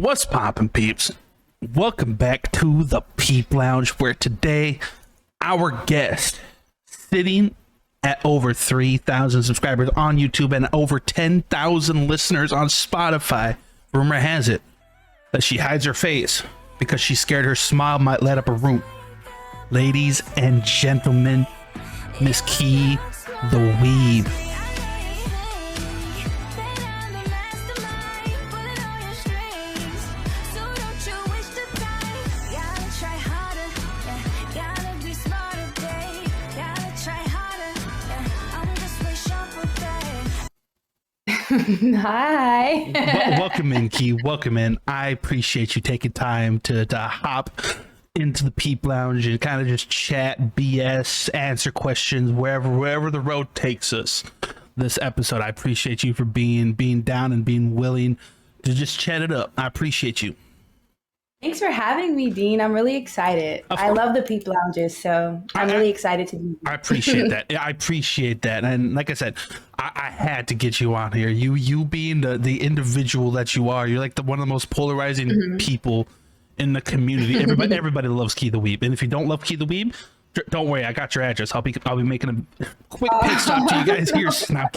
What's poppin', peeps? Welcome back to the Peep Lounge, where today our guest, sitting at over 3,000 subscribers on YouTube and over 10,000 listeners on Spotify, rumor has it that she hides her face because she's scared her smile might light up a room. Ladies and gentlemen, Miss Keetheweeb. Hi. Welcome in, Key. Welcome in. I appreciate you taking time to hop into the Peep Lounge and kind of just chat, BS, answer questions wherever the road takes us. This episode, I appreciate you for being down and being willing to just chat it up. I appreciate you. Thanks for having me, Dean. I'm really excited. I love the Peep Lounges, so I'm really excited to be here. I appreciate that. I appreciate that. And like I said, I had to get you on here. You being the individual that you are, you're like one of the most polarizing people in the community. Everybody loves Keetheweeb. And if you don't love Keetheweeb, don't worry, I got your address. I'll be making a quick pit stop to you guys here. No,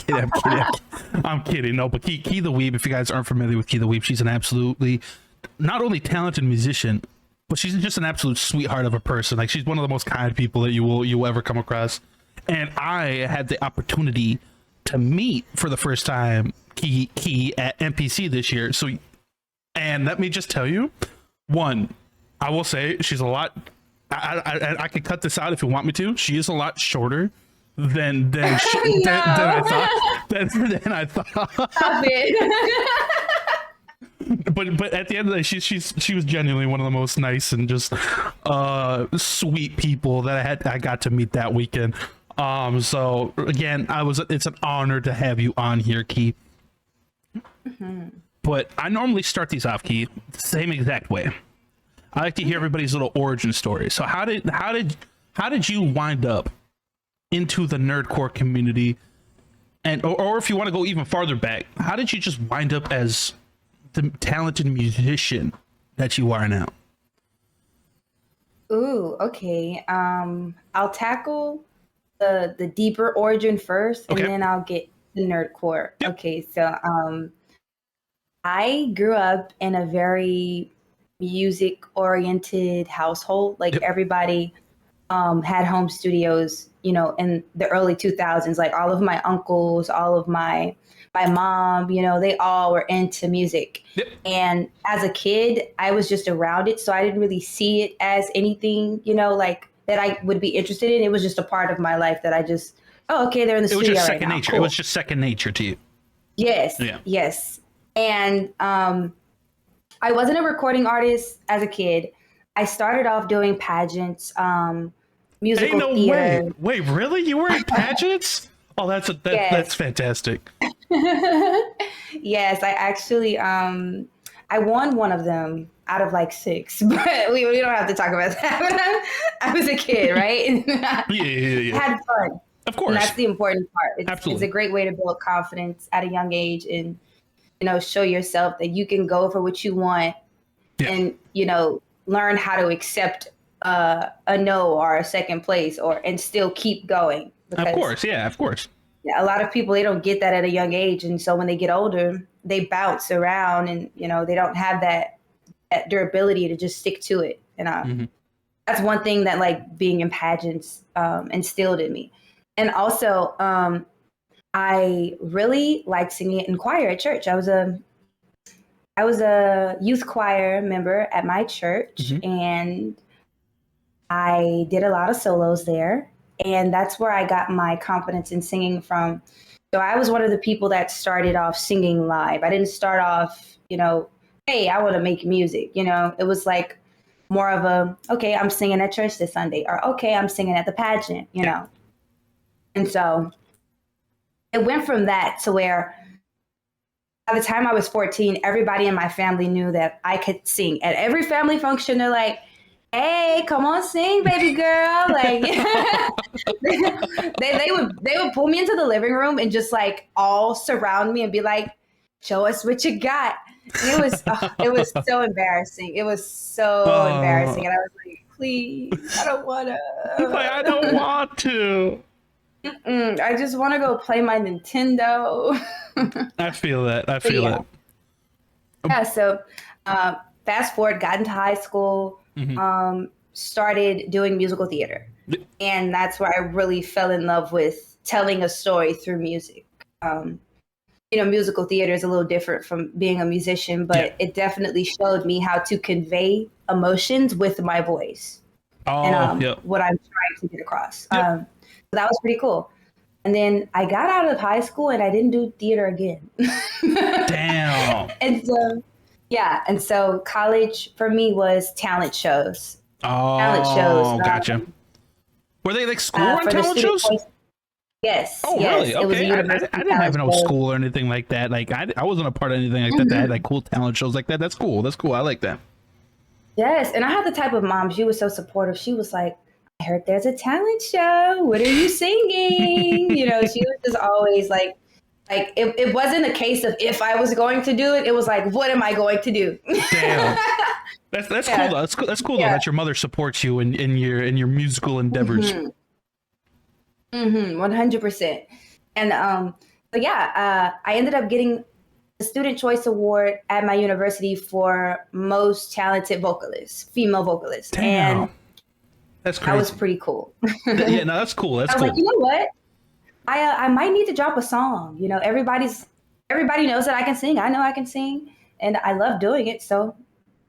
I'm kidding. No, but Keetheweeb, if you guys aren't familiar with Keetheweeb, she's an absolutely not only talented musician, but she's just an absolute sweetheart of a person. Like, she's one of the most kind people that you will ever come across. And I had the opportunity to meet for the first time Key at NPC this year. So, and let me just tell you, one, I will say she's a lot. I could cut this out if you want me to. She is a lot shorter than I thought. Than I thought. Stop it. But at the end of the day, she was genuinely one of the most nice and just sweet people that I got to meet that weekend. So again, it's an honor to have you on here, Key. But I normally start these off, Key, the same exact way. I like to hear everybody's little origin story. So how did you wind up into the Nerdcore community, and or if you want to go even farther back, how did you just wind up as the talented musician that you are now? Ooh, okay. I'll tackle the deeper origin first, and then I'll get the Nerdcore. Yep. Okay, so I grew up in a very music-oriented household. Like, everybody had home studios, in the early 2000s. Like, all of my uncles, all of my mom, they all were into music. Yep. And as a kid, I was just around it. So I didn't really see it as anything, like that I would be interested in. It was just a part of my life that I just, okay, they're in the studio. It was just second nature. Cool. It was just second nature to you. Yes. Yeah. Yes. And I wasn't a recording artist as a kid. I started off doing pageants, musical theater. Wait, really? You were in pageants? Oh, that's fantastic. Yes, I actually I won one of them out of like 6, but we don't have to talk about that. I was a kid, right? Yeah. Had fun. Of course. And that's the important part. Absolutely. It's a great way to build confidence at a young age and show yourself that you can go for what you want and learn how to accept a no or a second place and still keep going. Because, of course. Yeah, a lot of people, they don't get that at a young age. And so when they get older, they bounce around and, they don't have that durability to just stick to it. And that's one thing that, like, being in pageants instilled in me. And also, I really liked singing in choir at church. I was a youth choir member at my church, and I did a lot of solos there. And that's where I got my confidence in singing from. So I was one of the people that started off singing live. I didn't start off, hey, I want to make music. It was like more of a, okay, I'm singing at church this Sunday, or okay, I'm singing at the pageant, know. And so it went from that to where by the time I was 14, everybody in my family knew that I could sing. At every family function, they're like, hey, come on, sing, baby girl. Like, they would pull me into the living room and just like all surround me and be like, show us what you got. And it was so embarrassing. It was so embarrassing. And I was like, please, I don't want Like, I don't to. want to. I just want to go play my Nintendo. I feel that. I But feel yeah. that. Yeah, so fast forward, got into high school, started doing musical theater. And that's where I really fell in love with telling a story through music. Musical theater is a little different from being a musician, but it definitely showed me how to convey emotions with my voice and what I'm trying to get across. So that was pretty cool. And then I got out of high school and I didn't do theater again. Damn. And so college for me was talent shows. Oh, Talent shows. gotcha. Were they like school run for the talent student shows? voice. Yes. Oh, yes. really? It was a Okay. I university didn't have talent no show. school or anything like that. Like, I wasn't a part of anything like that that had like cool talent shows like that. That's cool. That's cool. I like that. Yes. And I had the type of mom, she was so supportive. She was like, I heard there's a talent show. What are you singing? She was just always like it wasn't a case of if I was going to do it. It was like, what am I going to do? Damn. That's cool though. That's cool though that your mother supports you in your musical endeavors. 100%. And I ended up getting the Student Choice Award at my university for most talented vocalist, female vocalist. Damn. And that's crazy. that was pretty cool. Yeah, no, that's cool. That's I was cool. like, you know what? I might need to drop a song. Everybody knows that I can sing. I know I can sing, and I love doing it. So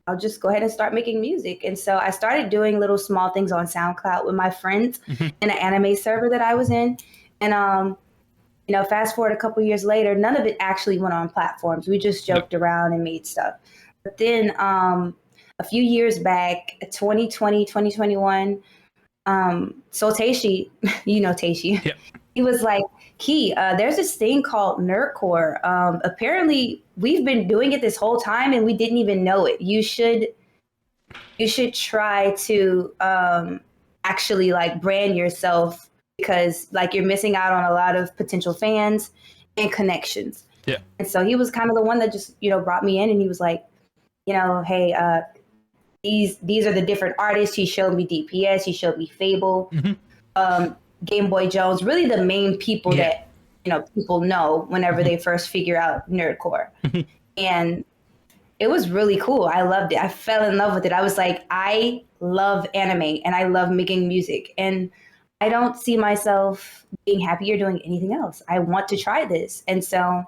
I'll just go ahead and start making music. And so I started doing little small things on SoundCloud with my friends in an anime server that I was in. And fast forward a couple years later, none of it actually went on platforms. We just joked around and made stuff. But then a few years back, 2020, 2021, so Taishi, Taishi. Yep. He was like, Key, there's this thing called Nerdcore. Apparently, we've been doing it this whole time and we didn't even know it. You should try to actually like brand yourself because like you're missing out on a lot of potential fans and connections. Yeah. And so he was kind of the one that just brought me in and he was like, hey, these are the different artists. He showed me DPS. He showed me Fable. Game Boy Jones, really the main people that people know whenever they first figure out Nerdcore. And it was really cool. I loved it. I fell in love with it. I was like, I love anime and I love making music. And I don't see myself being happier doing anything else. I want to try this. And so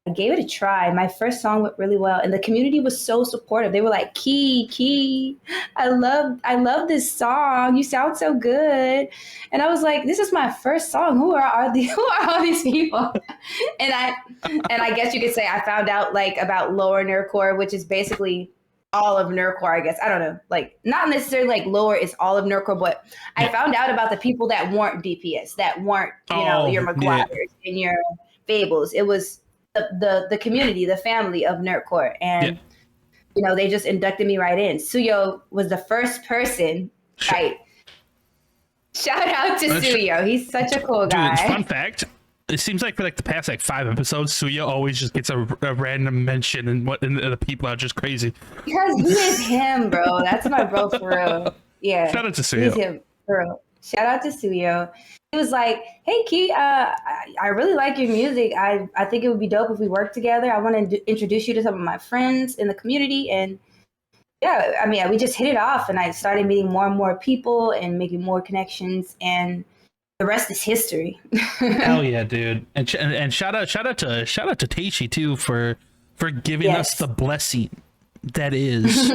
I gave it a try. My first song went really well, and the community was so supportive. They were like, Key, I love this song. You sound so good. And I was like, this is my first song. Who are all these people? and I guess you could say I found out like about lower Nerdcore, which is basically all of Nerdcore, I guess. I don't know. Like not necessarily like lower is all of Nerdcore, but I found out about the people that weren't DPS, that weren't, your McGuires and your Fables. It was the community, the family of Nerdcore. And, they just inducted me right in. Suyo was the first person, right? Shout out to Suyo. He's such a cool guy. Dude, fun fact. It seems like for like the past like 5 episodes, Suya always just gets a random mention and the people are just crazy. Because he is him, bro. That's my bro for real. Yeah. Shout out to Suyo. He's him, for real. Shout out to Suyo. He was like, hey, Key, I really like your music. I think it would be dope if we worked together. I want to introduce you to some of my friends in the community. And we just hit it off. And I started meeting more and more people and making more connections. And the rest is history. Hell yeah, dude. And shout out to Taishi too for giving us the blessing that is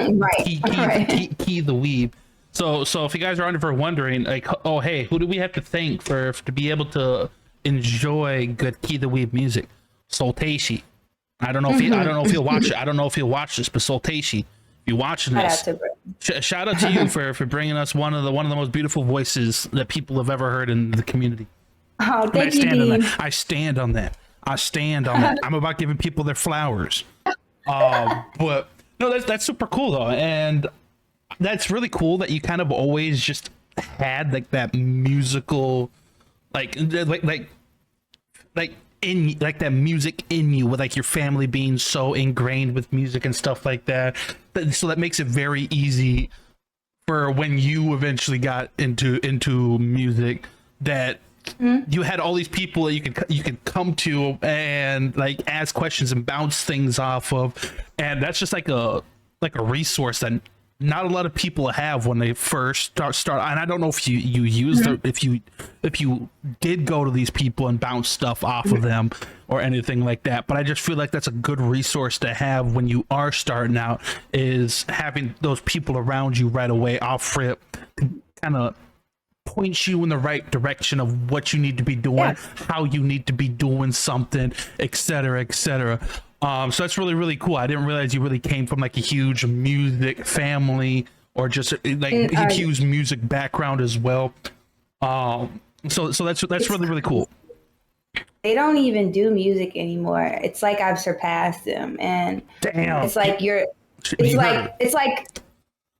Keetheweeb. So if you guys are wondering, like, oh hey, who do we have to thank to be able to enjoy good Keetheweeb music? Solteishi. I don't know if he'll watch it. I don't know if he'll watch this, but Solteishi, if you're watching this, shout out to you for bringing us one of the most beautiful voices that people have ever heard in the community. Oh, thank you, Dean. I stand on that. I'm about giving people their flowers. But no, that's super cool though, and that's really cool that you kind of always just had like that musical, like in like that music in you, with like your family being so ingrained with music and stuff like that. So that makes it very easy for when you eventually got into music, that you had all these people that you could come to and like ask questions and bounce things off of, and that's just like a resource that not a lot of people have when they first start. And I don't know if you used if you did go to these people and bounce stuff off of them or anything like that, but I just feel like that's a good resource to have when you are starting out, is having those people around you right away off rip to kind of point you in the right direction of what you need to be doing, how you need to be doing something, etc., etc. So that's really, really cool. I didn't realize you really came from like a huge music family, or just like a huge music background as well. So that's really, really cool. They don't even do music anymore. It's like I've surpassed them, and damn, it's like it's like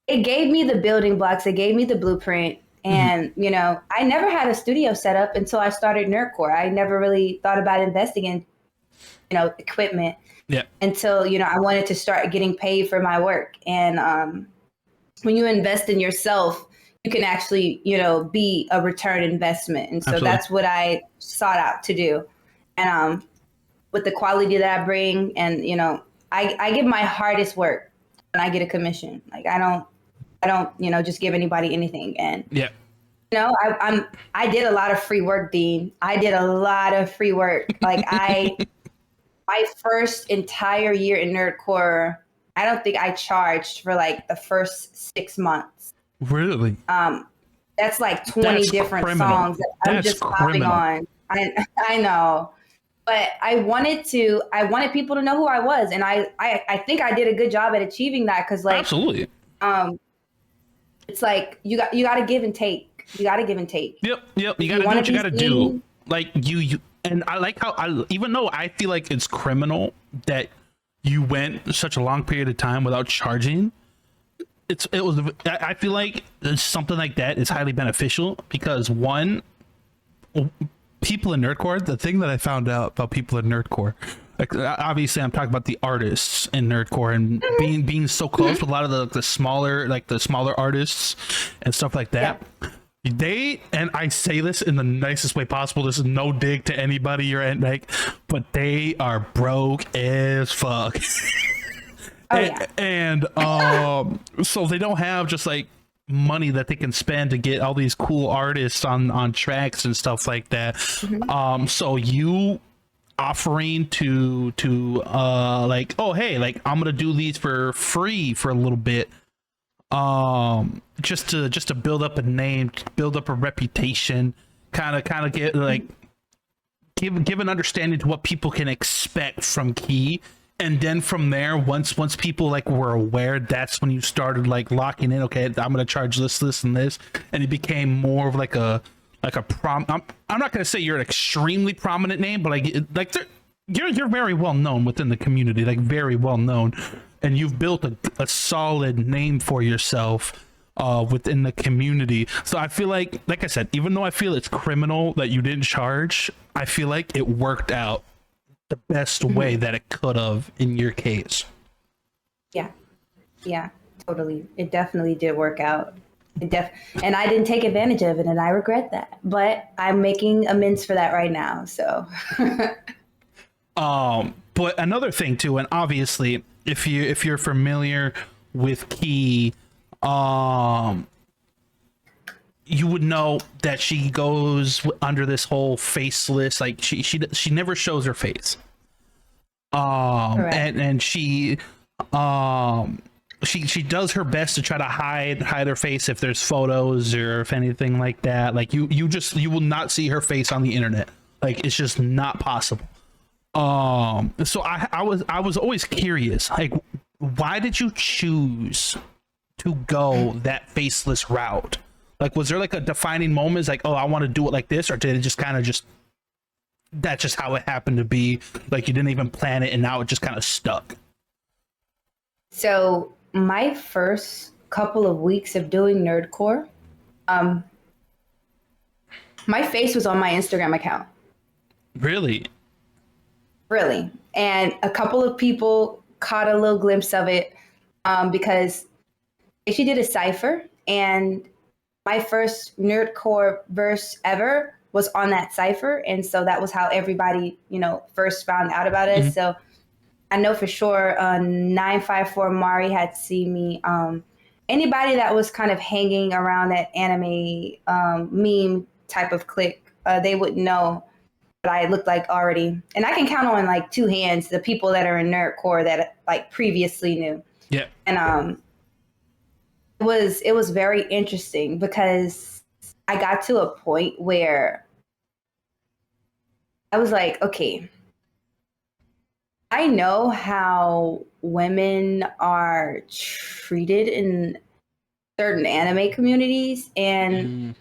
it gave me the building blocks. It gave me the blueprint. And, you know, I never had a studio set up until I started Nerdcore. I never really thought about investing in, you know, equipment until, you know, I wanted to start getting paid for my work. And when you invest in yourself, you can actually, you know, be a return investment. And so that's what I sought out to do. And with the quality that I bring, and, you know, I give my hardest work when I get a commission. Like, I don't, you know, just give anybody anything. And, you know, I did a lot of free work, Dean. I did a lot of free work. Like my first entire year in Nerdcore, I don't think I charged for like the first 6 months. Really? That's like 20 different songs that I'm just popping on. I know. But I wanted people to know who I was. And I think I did a good job at achieving that. Cause like, absolutely. It's like you got to give and take. You got to give and take. Yep. You got to do what you got to do. Like you, and I like how even though I feel like it's criminal that you went such a long period of time without charging, I feel like something like that is highly beneficial, because one, people in Nerdcore, the thing that I found out about people in Nerdcore, like obviously I'm talking about the artists in Nerdcore, and being so close with a lot of the smaller artists and stuff like that. They, and I say this in the nicest way possible, this is no dig to anybody or like, but they are broke as fuck. And so they don't have just like money that they can spend to get all these cool artists on tracks and stuff like that. So you offering to like, oh hey, like I'm gonna do these for free for a little bit, just to build up a name, build up a reputation, kind of get like give an understanding to what people can expect from Key. And then from there, once people like were aware, that's when you started like locking in. Okay, I'm gonna charge this, and this, and it became more of like a I'm not gonna say you're an extremely prominent name, but you're very well known within the community, like very well known, and you've built a solid name for yourself within the community. So I feel like I said, even though I feel it's criminal that you didn't charge, I feel like it worked out the best way that it could have in your case. Yeah, totally. It definitely did work out. And I didn't take advantage of it, and I regret that. But I'm making amends for that right now. So. But another thing too, and obviously, if you're familiar with Key, you would know that she goes under this whole faceless, like she never shows her face. And she does her best to try to hide her face if there's photos or if anything like that. Like you will not see her face on the internet. Like it's just not possible. So I was always curious, like, why did you choose to go that faceless route? Like, was there like a defining moment? It's like, oh, I want to do it like this, or did it just kind of that's just how it happened to be? Like you didn't even plan it, and now it just kind of stuck. So my first couple of weeks of doing Nerdcore, my face was on my Instagram account. Really? really. And a couple of people caught a little glimpse of it because she did a cipher, and my first Nerdcore verse ever was on that cipher, and so that was how everybody, first found out about it. Mhm. So I know for sure 954 Mari had seen me. Anybody that was kind of hanging around that anime meme type of clique, they would know what I looked like already. And I can count on like two hands the people that are in Nerdcore that like previously knew. Yeah. And it was very interesting because I got to a point where I was like, okay, I know how women are treated in certain anime communities, and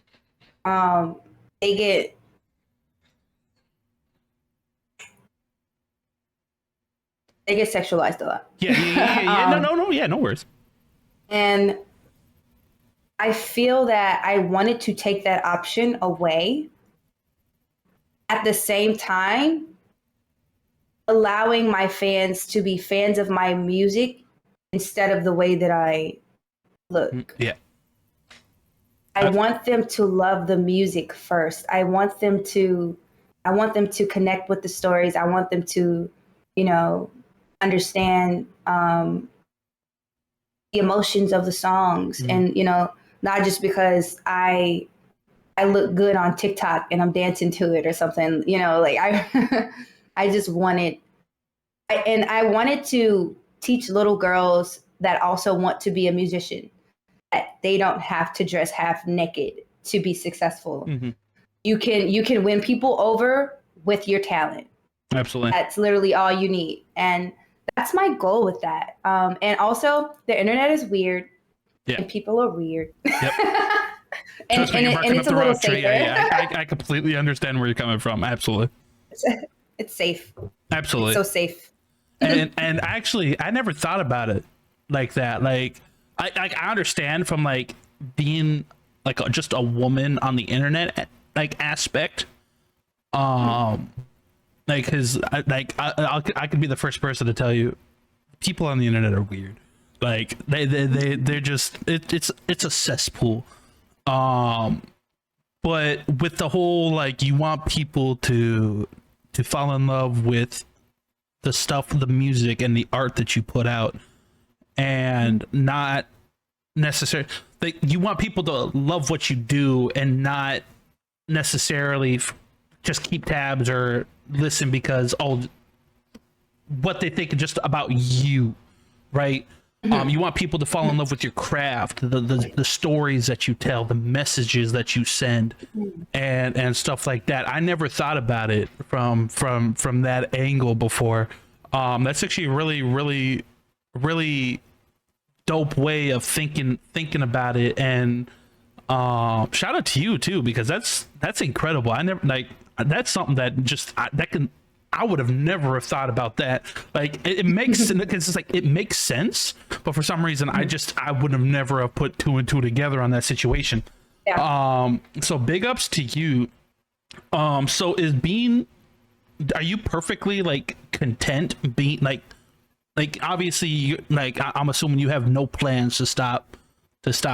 Mm. um, they get sexualized a lot. Yeah. No. Yeah, no worries. And I feel that I wanted to take that option away. At the same time, allowing my fans to be fans of my music instead of the way that I look. Yeah. I want them to love the music first. I want them to connect with the stories. I want them to, understand the emotions of the songs, and not just because I look good on TikTok and I'm dancing to it or something. Like I I just wanted I wanted to teach little girls that also want to be a musician that they don't have to dress half naked to be successful. Mm-hmm. You can win people over with your talent. Absolutely. That's literally all you need, and that's my goal with that. And also, the internet is weird, Yeah. and people are weird. Yep. and Trust me, you're barking up it's a the little wrong tree. safer. I completely understand where you're coming from. Absolutely. It's safe. Absolutely. It's so safe. and actually, I never thought about it like that. Like, I understand from like being like just a woman on the internet like aspect. Like, cause I could be the first person to tell you, people on the internet are weird. Like they're just it's a cesspool. But with the whole like you want people to fall in love with the stuff, the music and the art that you put out, and not necessarily like you want people to love what you do and not necessarily just keep tabs or listen because what they think just about you, right? You want people to fall in love with your craft, the stories that you tell, the messages that you send, and stuff like that. I never thought about it from that angle before. That's actually a really dope way of thinking about it. And shout out to you too, because that's incredible. I never like that's something that just I would have never have thought about that. Like it makes because it's like it makes sense, but for some reason I would have never have put two and two together on that situation. Yeah. So big ups to you. So are you perfectly like content being like obviously I'm assuming you have no plans to stop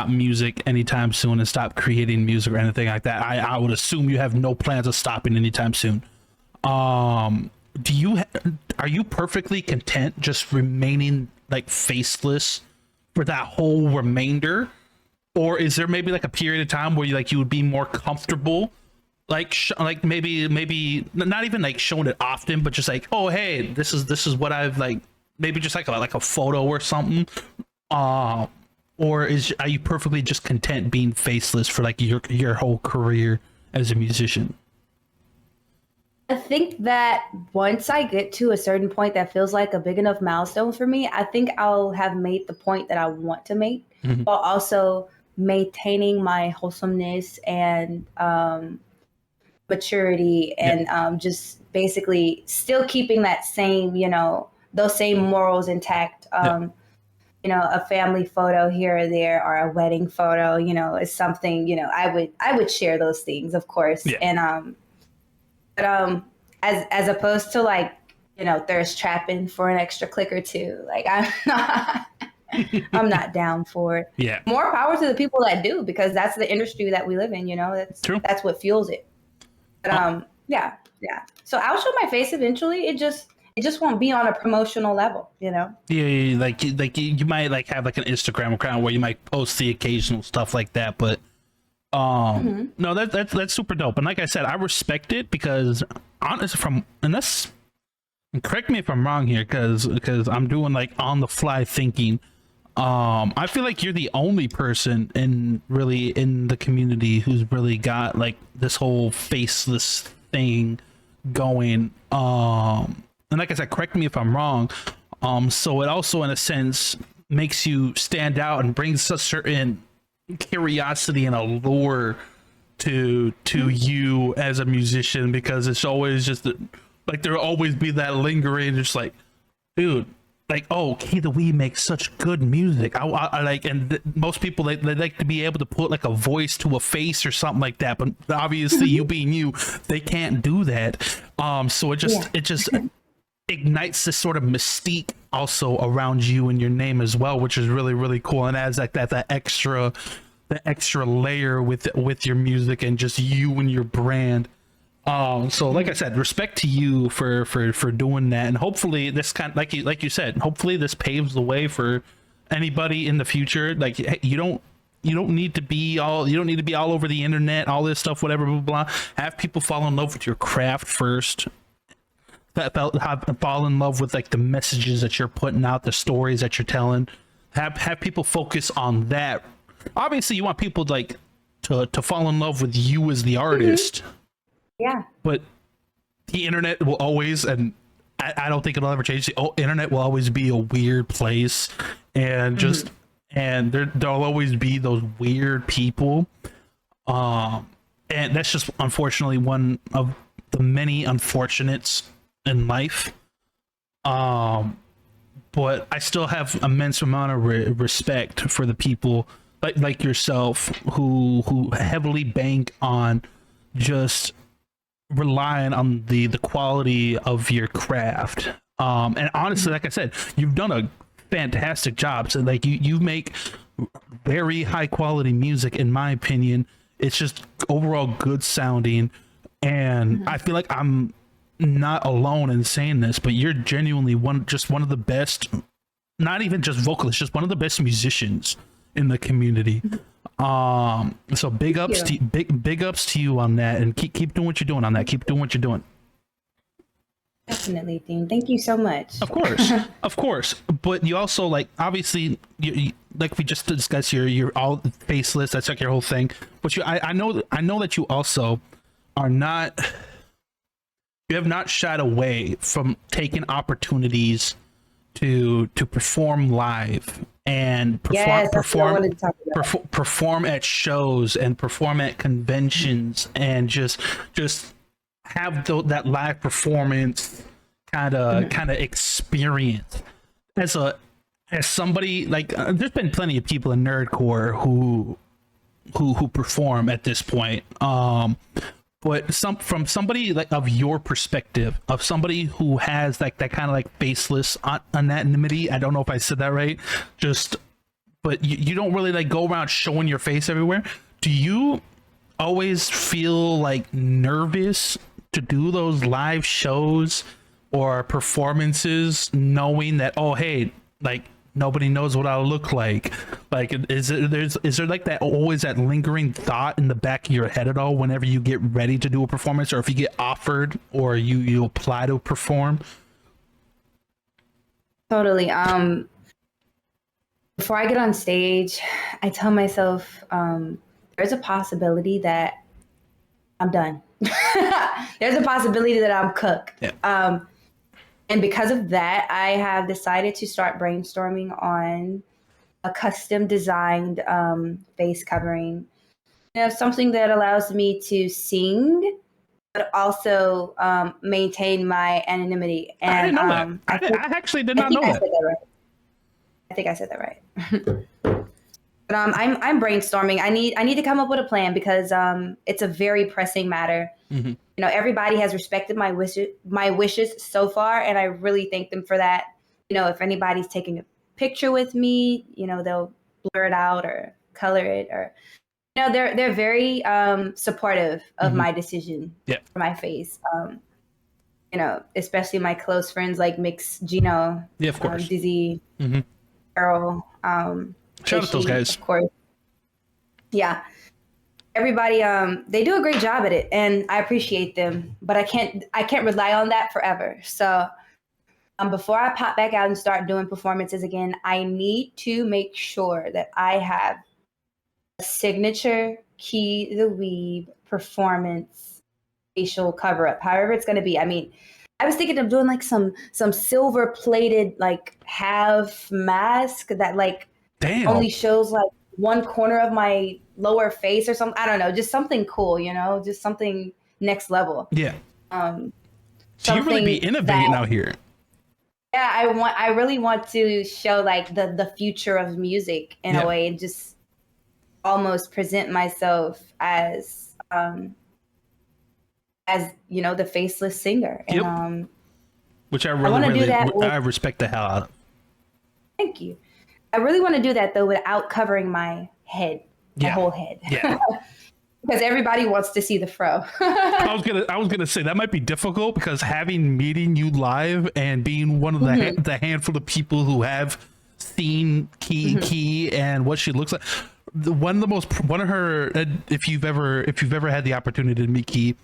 music anytime soon and stop creating music or anything like that. I would assume you have no plans of stopping anytime soon. Are you perfectly content just remaining like faceless for that whole remainder, or is there maybe like a period of time where you would be more comfortable like maybe not even like showing it often, but just like, oh hey, this is what I've like, maybe just like a photo or something, or are you perfectly just content being faceless for like your whole career as a musician? I think that once I get to a certain point that feels like a big enough milestone for me, I think I'll have made the point that I want to make, while also maintaining my wholesomeness and maturity, and just basically still keeping that same, those same morals intact. A family photo here or there, or a wedding photo, is something, I would share those things, of course. Yeah. And but as opposed to like thirst trapping for an extra click or two. Like I'm not down for it. Yeah. More power to the people that do, because that's the industry that we live in, True. That's what fuels it. But yeah. So I'll show my face eventually. It just won't be on a promotional level, Yeah, like you might like have like an Instagram account where you might post the occasional stuff like that, but no, that's super dope. And like I said, I respect it because honestly, correct me if I'm wrong here, because I'm doing like on the fly thinking. I feel like you're the only person in the community who's really got like this whole faceless thing going. And like I said, correct me if I'm wrong. So it also, in a sense, makes you stand out and brings a certain curiosity and allure to you as a musician, because it's always just like there'll always be that lingering, just like, dude, like, oh, Keetheweeb makes such good music. I like, and most people they like to be able to put like a voice to a face or something like that, but obviously you being you, they can't do that. So it just ignites this sort of mystique also around you and your name as well, which is really, really cool, and adds like that extra layer with your music and just you and your brand. So like I said, respect to you for doing that, and hopefully this like you said, hopefully this paves the way for anybody in the future. Like, you don't need to be all over the internet, all this stuff, whatever, blah, blah, blah. Have people fall in love with your craft first. Fall in love with like the messages that you're putting out, the stories that you're telling. Have people focus on that. Obviously, you want people like to fall in love with you as the artist. Yeah. But the internet will always, and I don't think it'll ever change. The internet will always be a weird place, and just and there'll always be those weird people. And that's just unfortunately one of the many unfortunates in life. But I still have immense amount of respect for the people like yourself who heavily bank on just relying on the quality of your craft. And honestly, like I said, you've done a fantastic job. So like you make very high quality music, in my opinion. It's just overall good sounding, and I feel like I'm not alone in saying this, but you're genuinely one of the best, not even just vocalists, just one of the best musicians in the community. So big ups to you on that, and keep doing what you're doing on that. Keep doing what you're doing. Definitely, Dean. Thank you so much. Of course. But you also, like, obviously, you like we just discussed here, you're all faceless. That's like your whole thing. But I know that you also are not. You have not shied away from taking opportunities to perform live and perform at shows and perform at conventions, and just have that live performance kind of experience. As somebody like there's been plenty of people in Nerdcore who perform at this point, but from somebody like of your perspective, of somebody who has like that kind of like faceless anonymity. I don't know if I said that right. But you don't really like go around showing your face everywhere. Do you always feel like nervous to do those live shows or performances, knowing that, oh hey, like nobody knows what I look like? Like, is there like that always that lingering thought in the back of your head at all whenever you get ready to do a performance, or if you get offered or you apply to perform? Totally. Before I get on stage, I tell myself there's a possibility that I'm done. There's a possibility that I'm cooked. Yeah. And because of that, I have decided to start brainstorming on a custom designed face covering. Something that allows me to sing, but also maintain my anonymity. And I didn't know that. I actually did not know that. I think I said that right. But I'm brainstorming. I need to come up with a plan, because it's a very pressing matter. you know, everybody has respected my wishes so far, and I really thank them for that. You know, if anybody's taking a picture with me, you know, they'll blur it out or color it, or you know, they're very supportive of my decision for my face. You know, especially my close friends like Mix, Gino, of course, Dizzy, Earl, shout out those guys, of course. Yeah, everybody, they do a great job at it, and I appreciate them. But I can't rely on that forever. So, before I pop back out and start doing performances again, I need to make sure that I have a signature Keetheweeb performance facial cover up, however it's going to be. I mean, I was thinking of doing like some silver plated like half mask that like only shows like one corner of my lower face or something. I don't know, just something cool, you know, just something next level. Yeah. So you really be innovating out here. Yeah, I really want to show like the future of music in a way, and just almost present myself as you know, the faceless singer. And which I really I respect the hell out of. Thank you. I really want to do that though without covering my head, the whole head. Yeah. Because everybody wants to see the fro. I was gonna say that might be difficult, because meeting you live and being one of the handful of people who have seen Key and what she looks like. One of her, if you've ever had the opportunity to meet Key,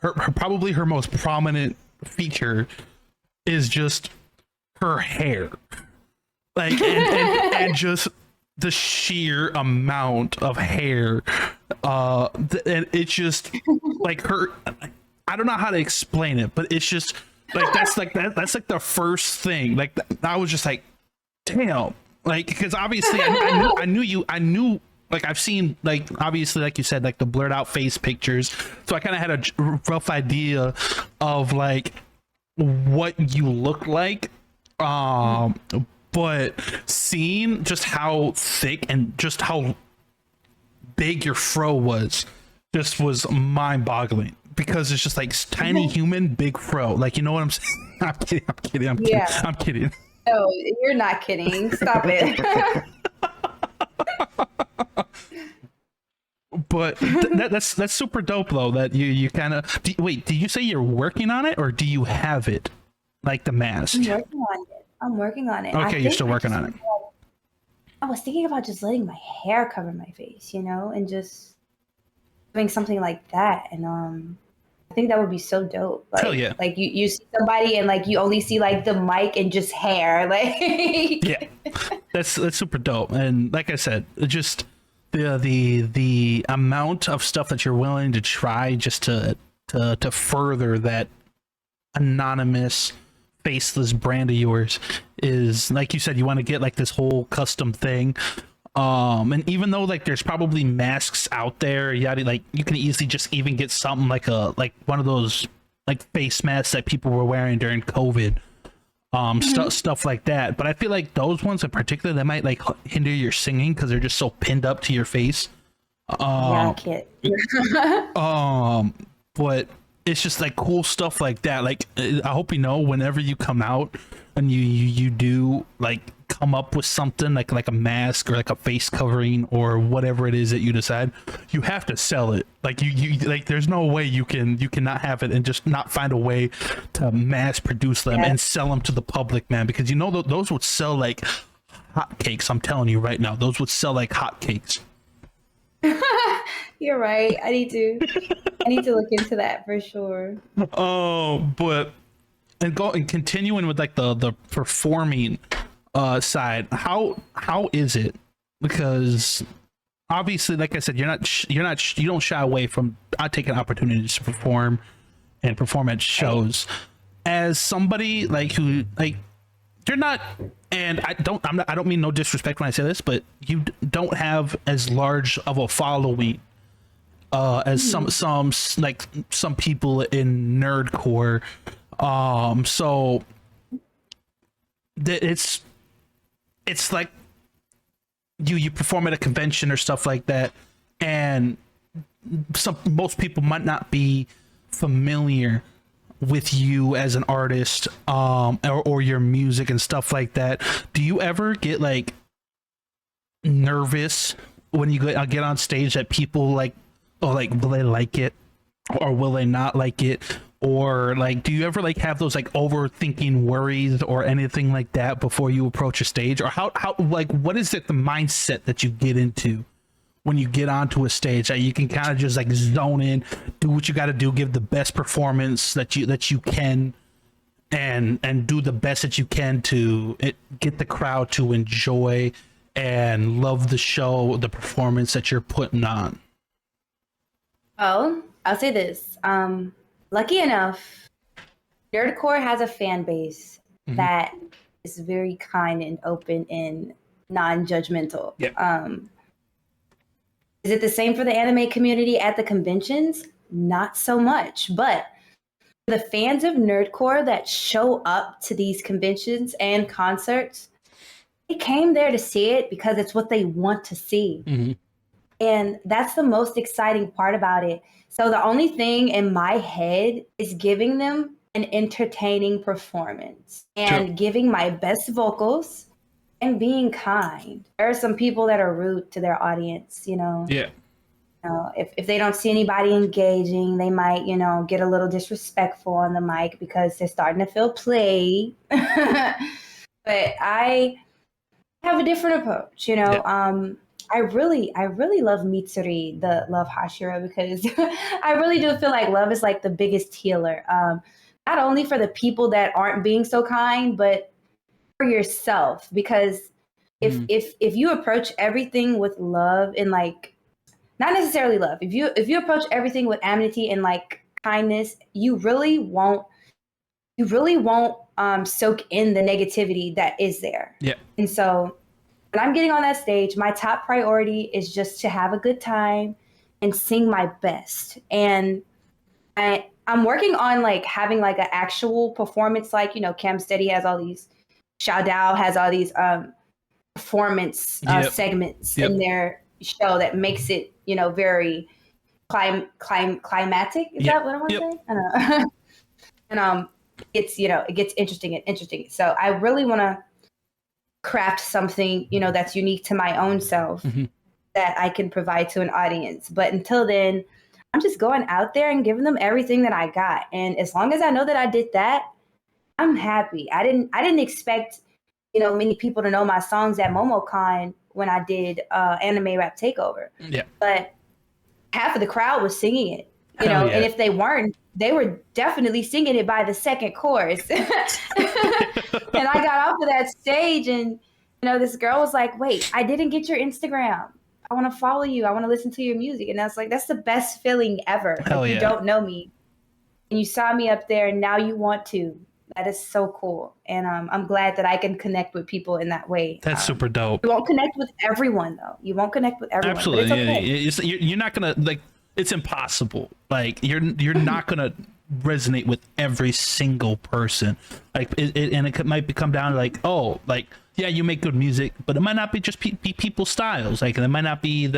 probably her most prominent feature is just her hair, like and just the sheer amount of hair, and it's just like her. I don't know how to explain it, but it's just like that's like the first thing. Like I was just like, damn. Like, because obviously I knew like I've seen, like, obviously, like you said, like the blurred out face pictures, so I kind of had a rough idea of like what you look like, but seeing just how thick and just how big your fro was mind-boggling, because it's just like tiny human big fro, like, you know what I'm saying? I'm kidding. No, you're not kidding. Stop it. But that's super dope though, that you kind of wait. Did you say you're working on it, or do you have it, like the mask? I'm working on it. Okay, you're still working on it. I was thinking about just letting my hair cover my face, you know, and just doing something like that. And I think that would be so dope. Like, hell yeah. Like you see somebody and like you only see like the mic and just hair. Like yeah, that's super dope. And like I said, just the amount of stuff that you're willing to try just to further that anonymous faceless brand of yours is, like you said, you want to get like this whole custom thing. And even though like there's probably masks out there, like you can easily just even get something like one of those like face masks that people were wearing during COVID, stuff like that. But I feel like those ones in particular, that might like hinder your singing because they're just so pinned up to your face. But it's just like cool stuff like that. Like I hope you know, whenever you come out and you do like come up with something like a mask or like a face covering or whatever it is that you decide, you have to sell it. Like you like there's no way you cannot have it and just not find a way to mass produce them and sell them to the public, man, because you know those would sell like hotcakes. I'm telling you right now, those would sell like hotcakes. You're right. I need to look into that for sure. Oh, but and continuing with like the performing side, how is it? Because obviously, like I said, you don't shy away from taking opportunities to perform at shows. As somebody like who like you're not, and I don't mean no disrespect when I say this, but you don't have as large of a following as some people in nerdcore. So that it's like you perform at a convention or stuff like that, and most people might not be familiar with you as an artist, or your music and stuff like that, do you ever get like nervous when you get on stage that people like, oh, like, will they like it or will they not like it? Or like, do you ever like have those like overthinking worries or anything like that before you approach a stage? Or how like, what is it, the mindset that you get into when you get onto a stage that you can kind of just like zone in, do what you got to do, give the best performance that you can, and do the best that you can to get the crowd to enjoy and love the show, the performance that you're putting on? Oh, I'll say this. Lucky enough, Nerdcore has a fan base that is very kind and open and non-judgmental. Yeah. Is it the same for the anime community at the conventions? Not so much, but the fans of Nerdcore that show up to these conventions and concerts, they came there to see it because it's what they want to see. And that's the most exciting part about it. So the only thing in my head is giving them an entertaining performance and giving my best vocals and being kind. There are some people that are rude to their audience, you know. Yeah. You know, if they don't see anybody engaging, they might, you know, get a little disrespectful on the mic because they're starting to feel played. But I have a different approach, you know. Yeah. I really love Mitsuri, the love Hashira, because I really do feel like love is like the biggest healer. Not only for the people that aren't being so kind, but for yourself. Because if you approach everything with love and like, not necessarily love, if you approach everything with amity and like kindness, you really won't soak in the negativity that is there. Yeah. And so when I'm getting on that stage, my top priority is just to have a good time and sing my best. And I'm working on like having like an actual performance, like, you know, Cam Steady has all these, Xiao Dao has all these performance segments in their show that makes it, you know, very climatic. Is that what I want to say? I don't know. And it's, you know, it gets interesting. So I really want to craft something, you know, that's unique to my own self that I can provide to an audience. But until then, I'm just going out there and giving them everything that I got. And as long as I know that I did that, I'm happy. I didn't expect, you know, many people to know my songs at MomoCon when I did Anime Rap Takeover. Yeah. But half of the crowd was singing it, you know, and if they weren't, they were definitely singing it by the second chorus. And I got off of that stage and, you know, this girl was like, wait, I didn't get your Instagram. I want to follow you. I want to listen to your music. And I was like, that's the best feeling ever. Like, you don't know me and you saw me up there and now you want to. That is so cool. And I'm glad that I can connect with people in that way. That's super dope. You won't connect with everyone, though. You won't connect with everyone. Absolutely. But it's okay. You're not going to, like, it's impossible. Like, you're not going to resonate with every single person. Like, it might come down to, like, oh, like, yeah, you make good music, but it might not be just be people's styles. Like, there might not be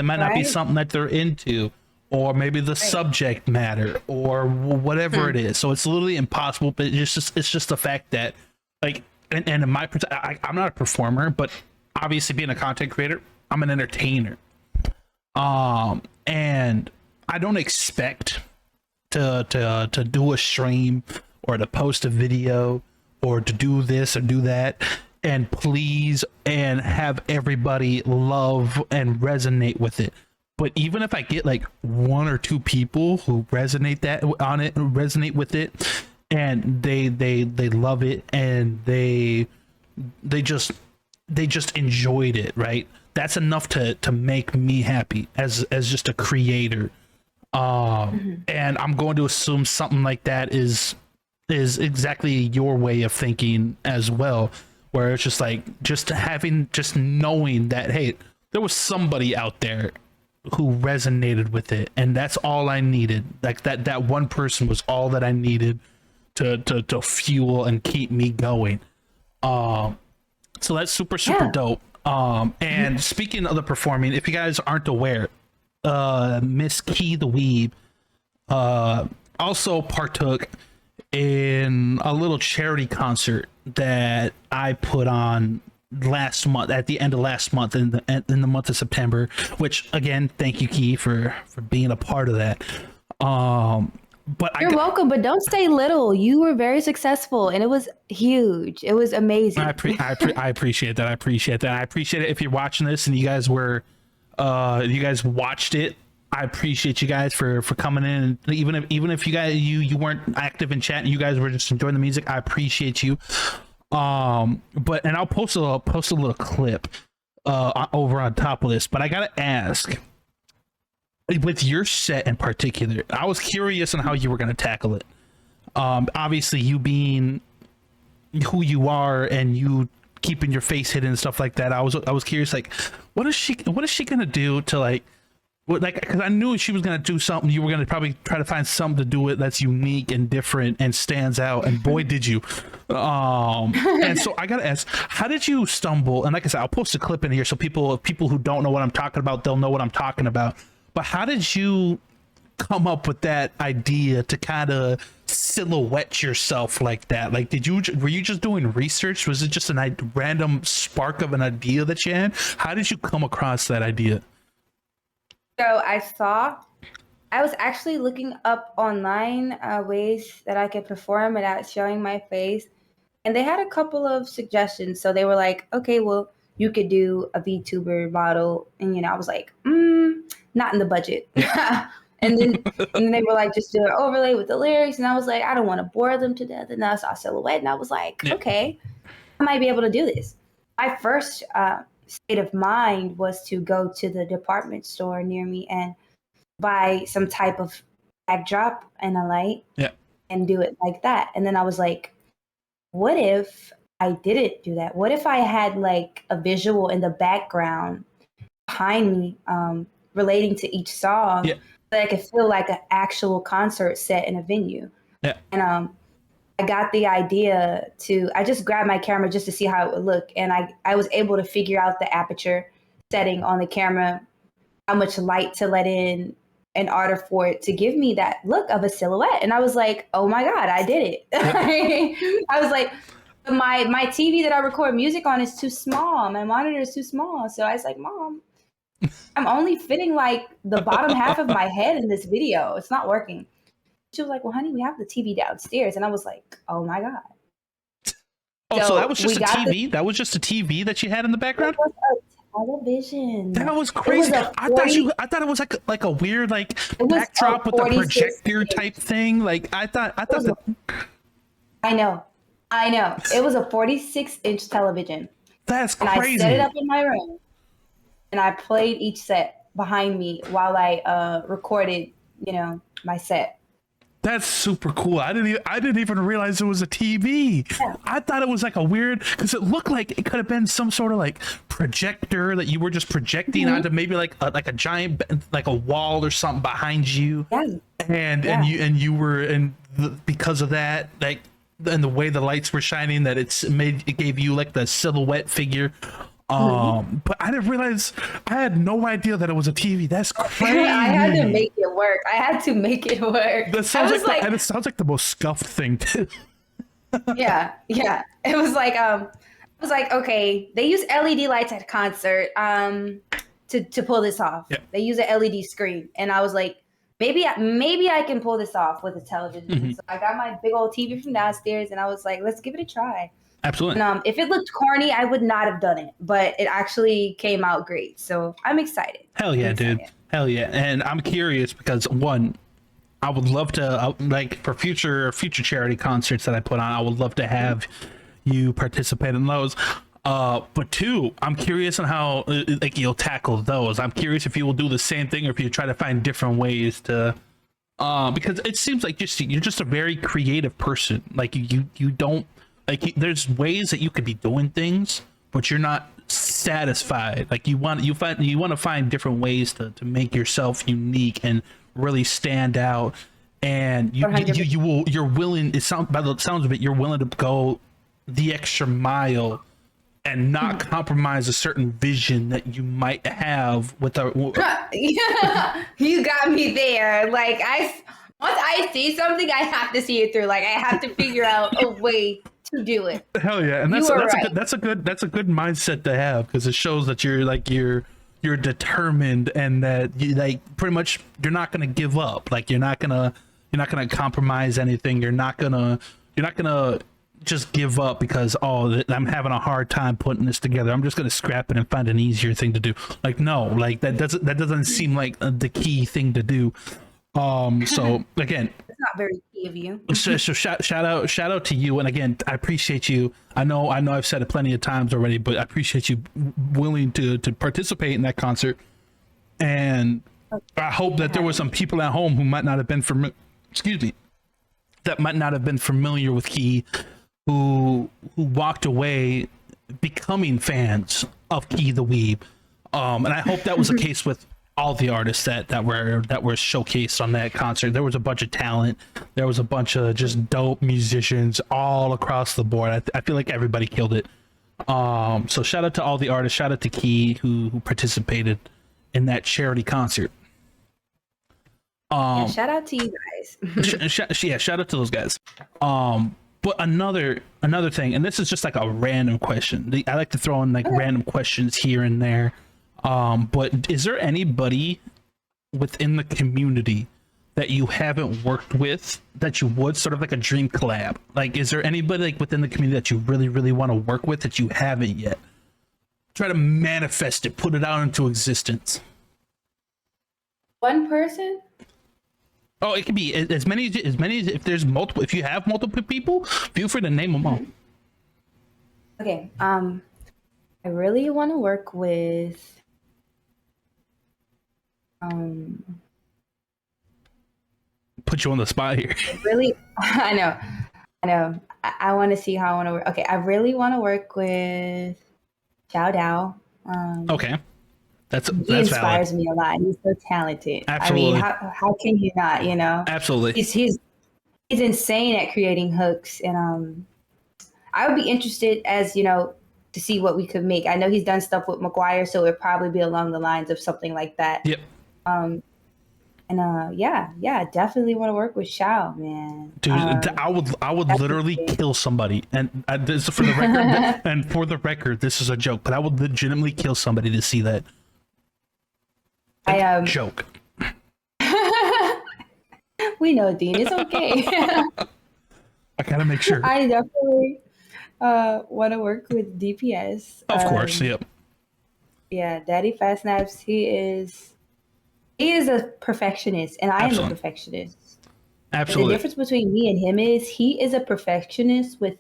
something that they're into. Or maybe the subject matter, or whatever it is. So it's literally impossible. But it's just the fact that, like, and in my I'm not a performer, but obviously being a content creator, I'm an entertainer. And I don't expect to do a stream or to post a video or to do this or do that and please and have everybody love and resonate with it. But even if I get like one or two people who resonate with it, and they love it and they just enjoyed it, right? That's enough to make me happy as just a creator. And I'm going to assume something like that is exactly your way of thinking as well, where it's just like just knowing that, hey, there was somebody out there who resonated with it, and that's all I needed. Like that one person was all that I needed to fuel and keep me going. So that's super dope. And speaking of the performing, if you guys aren't aware, Miss Keetheweeb also partook in a little charity concert that I put on last month, at the end of last month, in the month of September, which again, thank you, Key, for being a part of that. But you're welcome, but don't stay little. You were very successful and it was huge. It was amazing. I appreciate that. I appreciate that. I appreciate it if you're watching this and you guys watched it. I appreciate you guys for coming in, and even if you guys you weren't active in chat and you guys were just enjoying the music, I appreciate you. But I'll post a little clip over on top of this. But I gotta ask, with your set in particular, I was curious on how you were gonna tackle it. Obviously, you being who you are and you keeping your face hidden and stuff like that, I was curious, like, what is she gonna do to like, because I knew she was gonna do something. You were gonna probably try to find something to do it that's unique and different and stands out, and boy did you. And so I gotta ask, how did you stumble? And like I said, I'll post a clip in here so people who don't know what I'm talking about, they'll know what I'm talking about. But how did you come up with that idea to kind of silhouette yourself like that? Like, were you just doing research? Was it just a random spark of an idea that you had? How did you come across that idea? So I was actually looking up online ways that I could perform without showing my face. And they had a couple of suggestions. So they were like, okay, well, you could do a VTuber model. And, I was like, not in the budget. and then they were like, just do an overlay with the lyrics. And I was like, I don't want to bore them to death. And then I saw silhouette and I was like, okay, I might be able to do this. My first state of mind was to go to the department store near me and buy some type of backdrop and a light and do it like that. And then I was like, what if I didn't do that? What if I had like a visual in the background behind me relating to each song that I could feel like an actual concert set in a venue? And I got the idea I just grabbed my camera just to see how it would look. And I was able to figure out the aperture setting on the camera, how much light to let in order for it to give me that look of a silhouette. And I was like, oh my God, I did it. I was like, my TV that I record music on is too small. My monitor is too small. So I was like, Mom, I'm only fitting like the bottom half of my head in this video. It's not working. She was like, well, honey, we have the TV downstairs. And I was like, oh my God. So that was just a TV? That was just a TV that you had in the background? It was a television. That was crazy. I thought it was like a weird backdrop with a projector type thing. Like I thought I know. It was a 46-inch television. That's crazy. And I set it up in my room and I played each set behind me while I recorded, my set. That's super cool. I didn't even realize it was a TV. Yeah. I thought it was like a weird, because it looked like it could have been some sort of like projector that you were just projecting onto maybe like a giant, like a wall or something behind you. Yeah. And you were because of that, like, and the way the lights were shining, that it gave you like the silhouette figure. But I didn't realize, I had no idea that it was a TV. That's crazy. I had to make it work. That sounds and it sounds like the most scuffed thing too. Yeah. It was like, okay, they use LED lights at a concert to pull this off. Yeah. They use an LED screen, and I was like, maybe I can pull this off with a television. Mm-hmm. So I got my big old TV from downstairs, and I was like, let's give it a try. Absolutely. And, if it looked corny, I would not have done it, but it actually came out great. So I'm excited. Hell yeah, dude. Hell yeah. And I'm curious because, one, I would love to, like, for future charity concerts that I put on, I would love to have you participate in those. But two, I'm curious on how you'll tackle those. I'm curious if you will do the same thing or if you try to find different ways to, because it seems like you're just a very creative person. Like you don't, like, there's ways that you could be doing things, but you're not satisfied. Like you want to find different ways to make yourself unique and really stand out. And you're willing. By the sounds of it, you're willing to go the extra mile and not compromise a certain vision that you might have with yeah, you got me there. Like Once I see something, I have to see it through. Like I have to figure out a way to do it. Hell yeah, and that's right. a good mindset to have, because it shows that you're determined, and that you like pretty much you're not gonna give up. Like you're not gonna compromise anything. You're not gonna just give up because I'm having a hard time putting this together. I'm just gonna scrap it and find an easier thing to do. Like no, like that doesn't seem like the key thing to do. So again, it's not very key of you. so shout out to you, and again, I appreciate you. I know I've said it plenty of times already, but I appreciate you willing to participate in that concert. And I hope that there were some people at home who might not have been that might not have been familiar with Key, who walked away becoming fans of Keetheweeb. And I hope that was the case with all the artists that were showcased on that concert. There was a bunch of talent. There was a bunch of just dope musicians all across the board. I feel like everybody killed it. So shout out to all the artists. Shout out to Key who participated in that charity concert. Shout out to you guys. Shout out to those guys. But another thing, and this is just like a random question. I like to throw in like random questions here and there. But is there anybody within the community that you haven't worked with that you would, sort of like a dream collab? Like, is there anybody like within the community that you really, really want to work with that you haven't yet? Try to manifest it, put it out into existence. One person? Oh, it can be as many if there's multiple. If you have multiple people, feel free to name them all. Okay. I really want to work with. Put you on the spot here. Really, I know. I want to see how I want to work. Okay, I really want to work with Xiao Dao. Okay. That's inspires valid. me a lot. He's so talented. Absolutely. I mean, how can you not? You know, Absolutely. He's insane at creating hooks, and I would be interested to see what we could make. I know he's done stuff with McGuire, so it'd probably be along the lines of something like that. Yep. Yeah, definitely want to work with Xiao, man. Dude, I would literally kill somebody, and this is for the record. And for the record, this is a joke, but I would legitimately kill somebody to see that. Joke. We know, Dean. It's okay. I gotta make sure. I definitely want to work with DPS. Of course, yep. Yeah, Daddy Fast Snaps. He is a perfectionist, and I am a perfectionist. Absolutely. The difference between me and him is he is a perfectionist with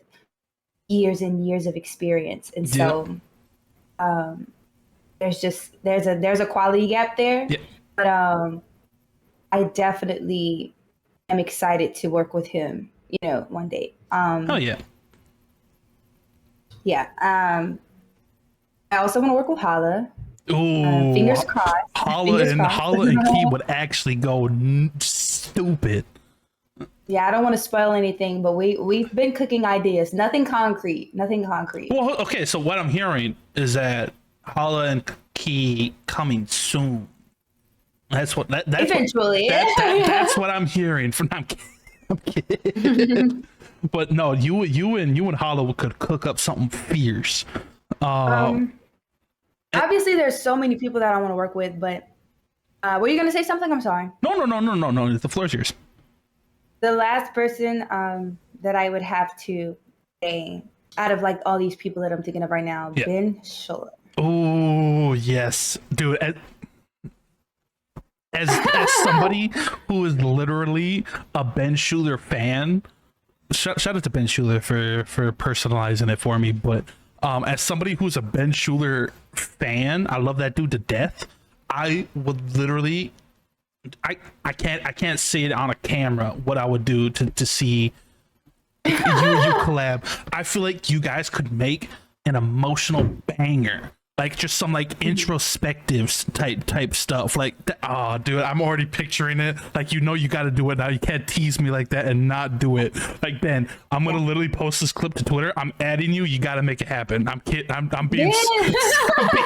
years and years of experience, and so there's a quality gap there. Yep. But I definitely am excited to work with him. One day. Oh yeah. Yeah. I also want to work with Hala. Ooh, fingers crossed. Hala and Key would actually go stupid. Yeah, I don't want to spoil anything, but we've been cooking ideas. Nothing concrete. Well, okay, so what I'm hearing is that Hala and Key coming soon. That's what that's eventually. That's what I'm hearing. I'm kidding. But no, you and Hala could cook up something fierce. Obviously, there's so many people that I want to work with, but were you gonna say something? I'm sorry. No. The floor's yours. The last person that I would have to say out of like all these people that I'm thinking of right now, Ben Schuller. Oh yes, dude. As somebody who is literally a Ben Schuller fan, shout out to Ben Schuller for personalizing it for me. But as somebody who's a Ben Schuller fan, I love that dude to death. I would literally, I can't say it on a camera what I would do to see you collab. I feel like you guys could make an emotional banger. Like just some like introspective type stuff. Like, oh, dude, I'm already picturing it. Like, you got to do it now. You can't tease me like that and not do it. Like, Ben, I'm gonna literally post this clip to Twitter. I'm adding you. You got to make it happen. I'm kidding. I'm being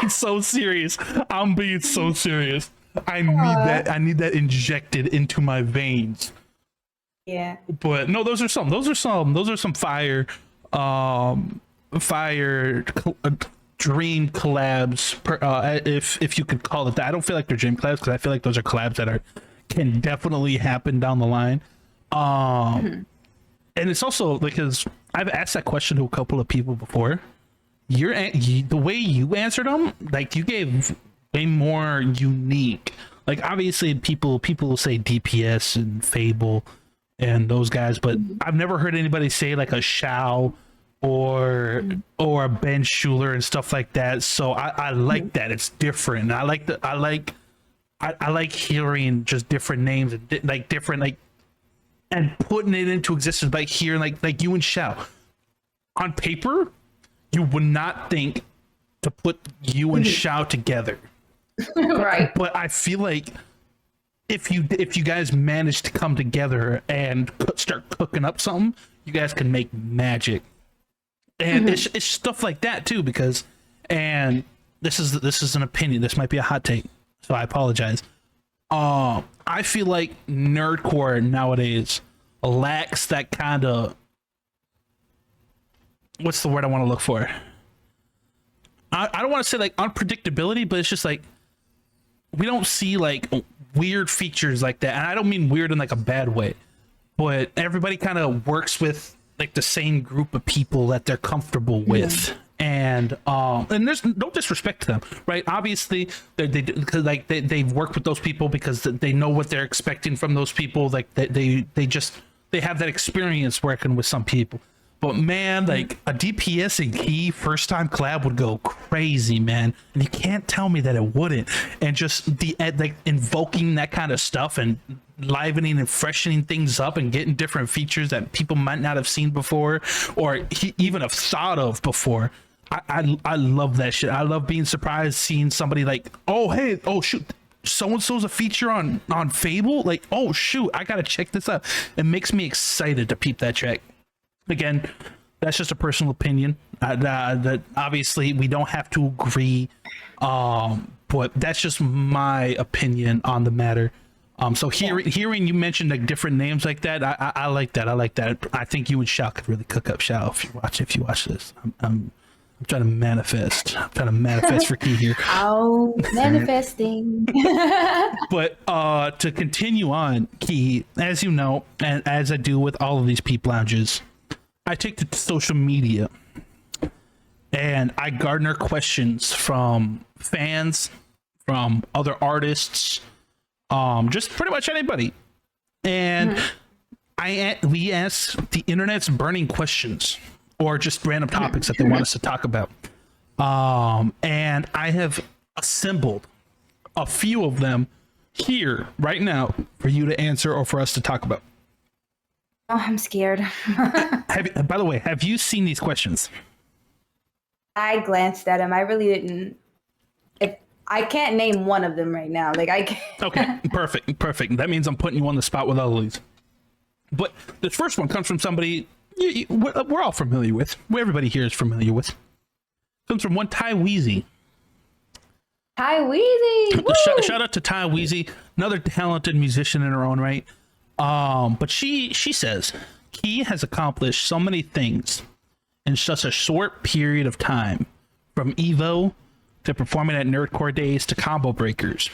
so serious. I'm being so serious. I need that. I need that injected into my veins. Yeah. But no, those are some fire dream collabs, if you could call it that. I don't feel like they're dream collabs because I feel like those are collabs that can definitely happen down the line. And it's also because I've asked that question to a couple of people before. The way you answered them, like you gave way more unique. Like obviously people will say DPS and Fable and those guys, but I've never heard anybody say like a Shao or a Ben Schuler and stuff like that. So I like that. It's different. I like hearing just different names and like different like and putting it into existence by hearing like you and Shao. On paper, you would not think to put you and Shao together. Right. But I feel like if you guys manage to come together and start cooking up something, you guys can make magic. And it's stuff like that too, because and this is an opinion. This might be a hot take, so I apologize. I feel like Nerdcore nowadays lacks that kind of, what's the word I want to look for? I don't want to say like unpredictability, but it's just like we don't see like weird features like that. And I don't mean weird in like a bad way, but everybody kind of works with like the same group of people that they're comfortable with. And there's no disrespect to them, right? Obviously they've worked with those people because they know what they're expecting from those people. Like they have that experience working with some people. But man, like a DPS and Key first time collab would go crazy, man. And you can't tell me that it wouldn't. And just like invoking that kind of stuff and livening and freshening things up and getting different features that people might not have seen before or even have thought of before. I love that shit. I love being surprised seeing somebody like, oh hey, oh shoot, so and so's a feature on Fable. Like, oh shoot, I gotta check this out. It makes me excited to peep that track. Again, that's just a personal opinion. That obviously we don't have to agree, but that's just my opinion on the matter. So hearing you mention like different names like that, I like that. I like that. I think you and Shao could really cook up Shao if you watch this. I'm trying to manifest. I'm trying to manifest for Key here. Oh, manifesting. But to continue on, Key, as you know, and as I do with all of these Peep Lounges, I take to social media and I garner questions from fans, from other artists, just pretty much anybody. And we ask the internet's burning questions or just random topics that they want us to talk about. And I have assembled a few of them here right now for you to answer or for us to talk about. Oh, I'm scared. By the way, have you seen these questions? I glanced at them. I really didn't. I can't name one of them right now. Like I can't. Okay, perfect. That means I'm putting you on the spot with all of these. But this first one comes from somebody we're all familiar with. Everybody here is familiar with. Comes from one Ty Weezy. Ty Weezy. Shout out to Ty Weezy, another talented musician in her own right. But she says Key has accomplished so many things in such a short period of time, from Evo to performing at Nerdcore Days to Combo Breakers.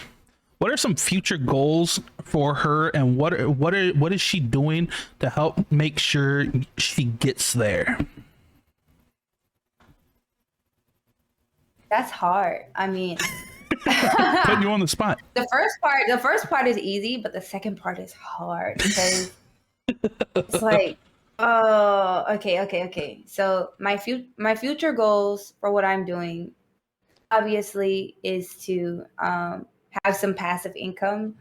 What are some future goals for her, and what is she doing to help make sure she gets there? That's hard. I mean, putting you on the spot. The first part is easy, but the second part is hard because it's like, oh, okay. So my future goals for what I'm doing, obviously, is to have some passive income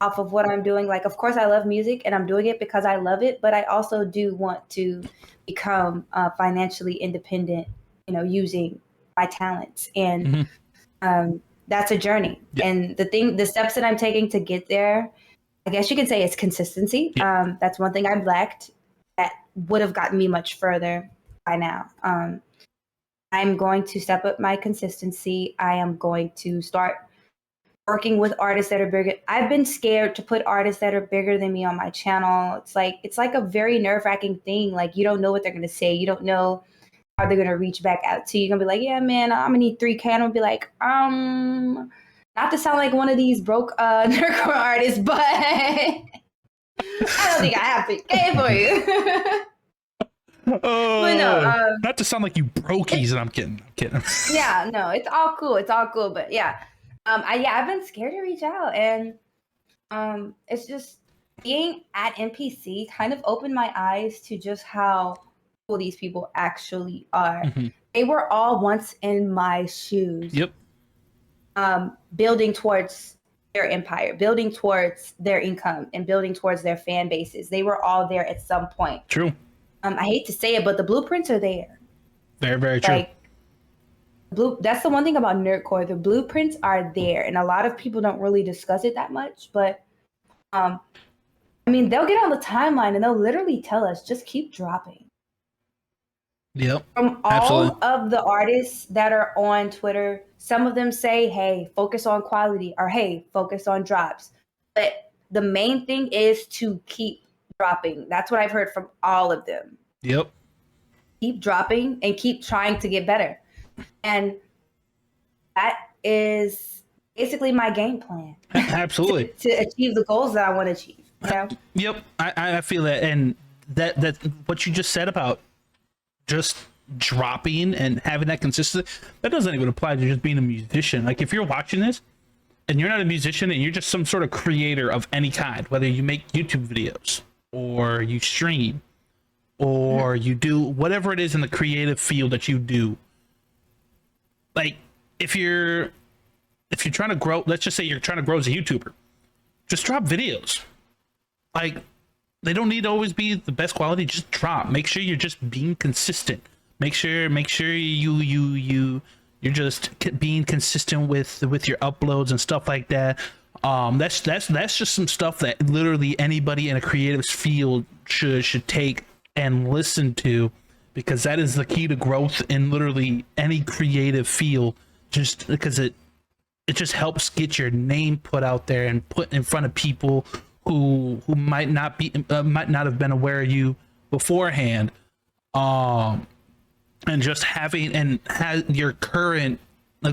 off of what I'm doing. Like, of course, I love music and I'm doing it because I love it, but I also do want to become financially independent, using my talents. And that's a journey. And the steps that I'm taking to get there, I guess you could say, it's consistency. That's one thing I've lacked that would have gotten me much further by now. I'm going to step up my consistency. I am going to start working with artists that are bigger. I've been scared to put artists that are bigger than me on my channel. It's like a very nerve-wracking thing. Like, you don't know what they're gonna say. You don't know how they're gonna reach back out to you. You're gonna be like, yeah, man, I'm gonna need 3K. And I'm gonna be like, not to sound like one of these broke nerdcore artists, but I don't think I have 3K for you. Oh, but no, not to sound like you brokies, and I'm kidding. Yeah, no, it's all cool. It's all cool. But yeah, I've been scared to reach out, and it's just being at NPC kind of opened my eyes to just how cool these people actually are. Mm-hmm. They were all once in my shoes. Yep. Building towards their empire, building towards their income, and building towards their fan bases. They were all there at some point. True. I hate to say it, but the blueprints are there. Very, very true. That's the one thing about Nerdcore. The blueprints are there, and a lot of people don't really discuss it that much. But I mean, they'll get on the timeline and they'll literally tell us, just keep dropping. Yep. From all of the artists that are on Twitter, some of them say, hey, focus on quality, or hey, focus on drops. But the main thing is to keep dropping. That's what I've heard from all of them. Yep. Keep dropping and keep trying to get better. And that is basically my game plan. Absolutely. to achieve the goals that I want to achieve. You know? Yep. I feel that. And that what you just said about just dropping and having that consistency, that doesn't even apply to just being a musician. Like, if you're watching this and you're not a musician and you're just some sort of creator of any kind, whether you make YouTube videos or you stream or you do whatever it is in the creative field that you do, like, if you're trying to grow, let's just say you're trying to grow as a YouTuber, just drop videos. Like, they don't need to always be the best quality. Just drop. Make sure you're just being consistent. Make sure you're just being consistent with your uploads and stuff like that. That's just some stuff that literally anybody in a creative field should take and listen to, because that is the key to growth in literally any creative field. Just because it just helps get your name put out there and put in front of people who might not have been aware of you beforehand. And just having your current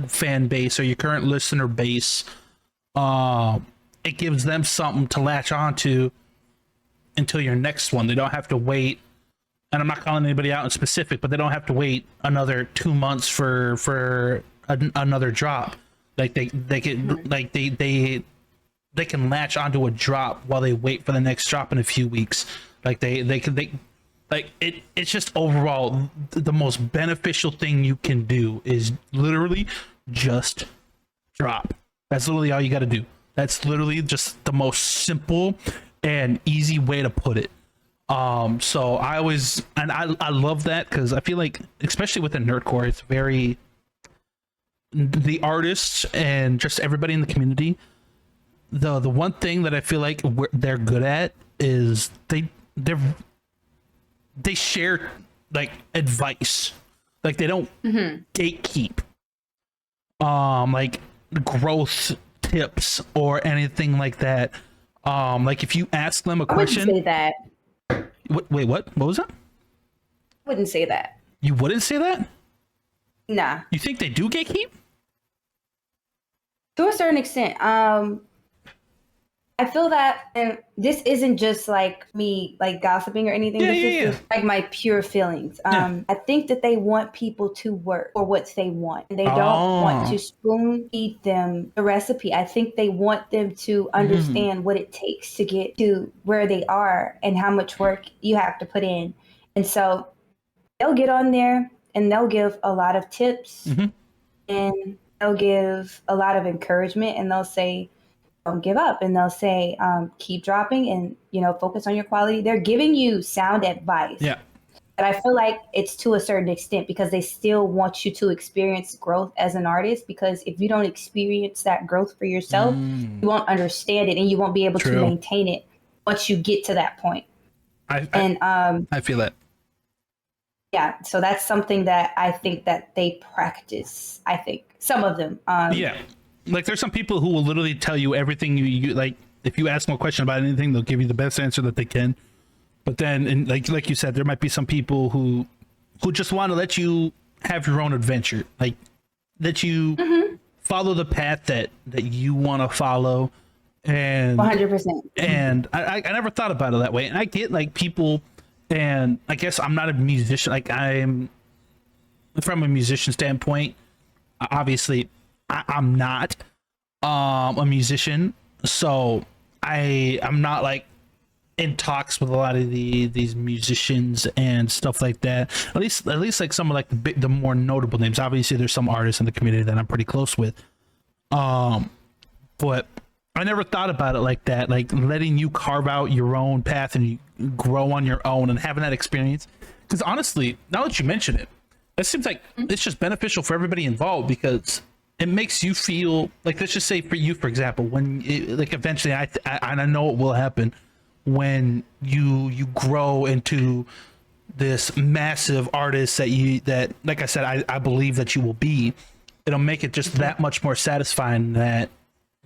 fan base or your current listener base, it gives them something to latch onto until your next one. They don't have to wait, and I'm not calling anybody out in specific, but they don't have to wait another 2 months for another drop. Like they can latch onto a drop while they wait for the next drop in a few weeks. It's just overall the most beneficial thing you can do is literally just drop. That's literally all you got to do. That's literally just the most simple and easy way to put it. So I love that, because I feel like, especially with the Nerdcore, it's very, the artists and just everybody in the community, the one thing that I feel like they're good at is they share like advice. Like, they don't gatekeep like growth tips or anything like that. Like, if you ask them a question, I wouldn't say that. Wait, what was that? I wouldn't say that. You wouldn't say that? Nah. You think they do gatekeep? To a certain extent. I feel that, and this isn't just like me like gossiping or anything. This is just like my pure feelings. I think that they want people to work for what they want. They don't want to spoon feed them the recipe. I think they want them to understand what it takes to get to where they are and how much work you have to put in. And so they'll get on there and they'll give a lot of tips and they'll give a lot of encouragement, and they'll say, don't give up, and they'll say, keep dropping and, focus on your quality. They're giving you sound advice. Yeah. But I feel like it's to a certain extent, because they still want you to experience growth as an artist, because if you don't experience that growth for yourself, you won't understand it and you won't be able to maintain it once you get to that point. I feel that. Yeah. So that's something that I think that they practice. I think some of them. like there's some people who will literally tell you everything you like. If you ask them a question about anything, they'll give you the best answer that they can. But then, and like you said, there might be some people who just want to let you have your own adventure, like let you follow the path that you want to follow. And 100%. And I never thought about it that way. And I get like people, and I guess I'm not a musician. Like I'm from a musician standpoint, obviously I'm not a musician, so I'm not like in talks with a lot of these musicians and stuff like that. At least like some of like the more notable names. Obviously, there's some artists in the community that I'm pretty close with. But I never thought about it like that, like letting you carve out your own path and you grow on your own and having that experience. Because honestly, now that you mention it, it seems like it's just beneficial for everybody involved, because it makes you feel like, let's just say for you, for example, when like eventually I know it will happen when you grow into this massive artist that like I said, I believe that you will be. It'll make it just that much more satisfying that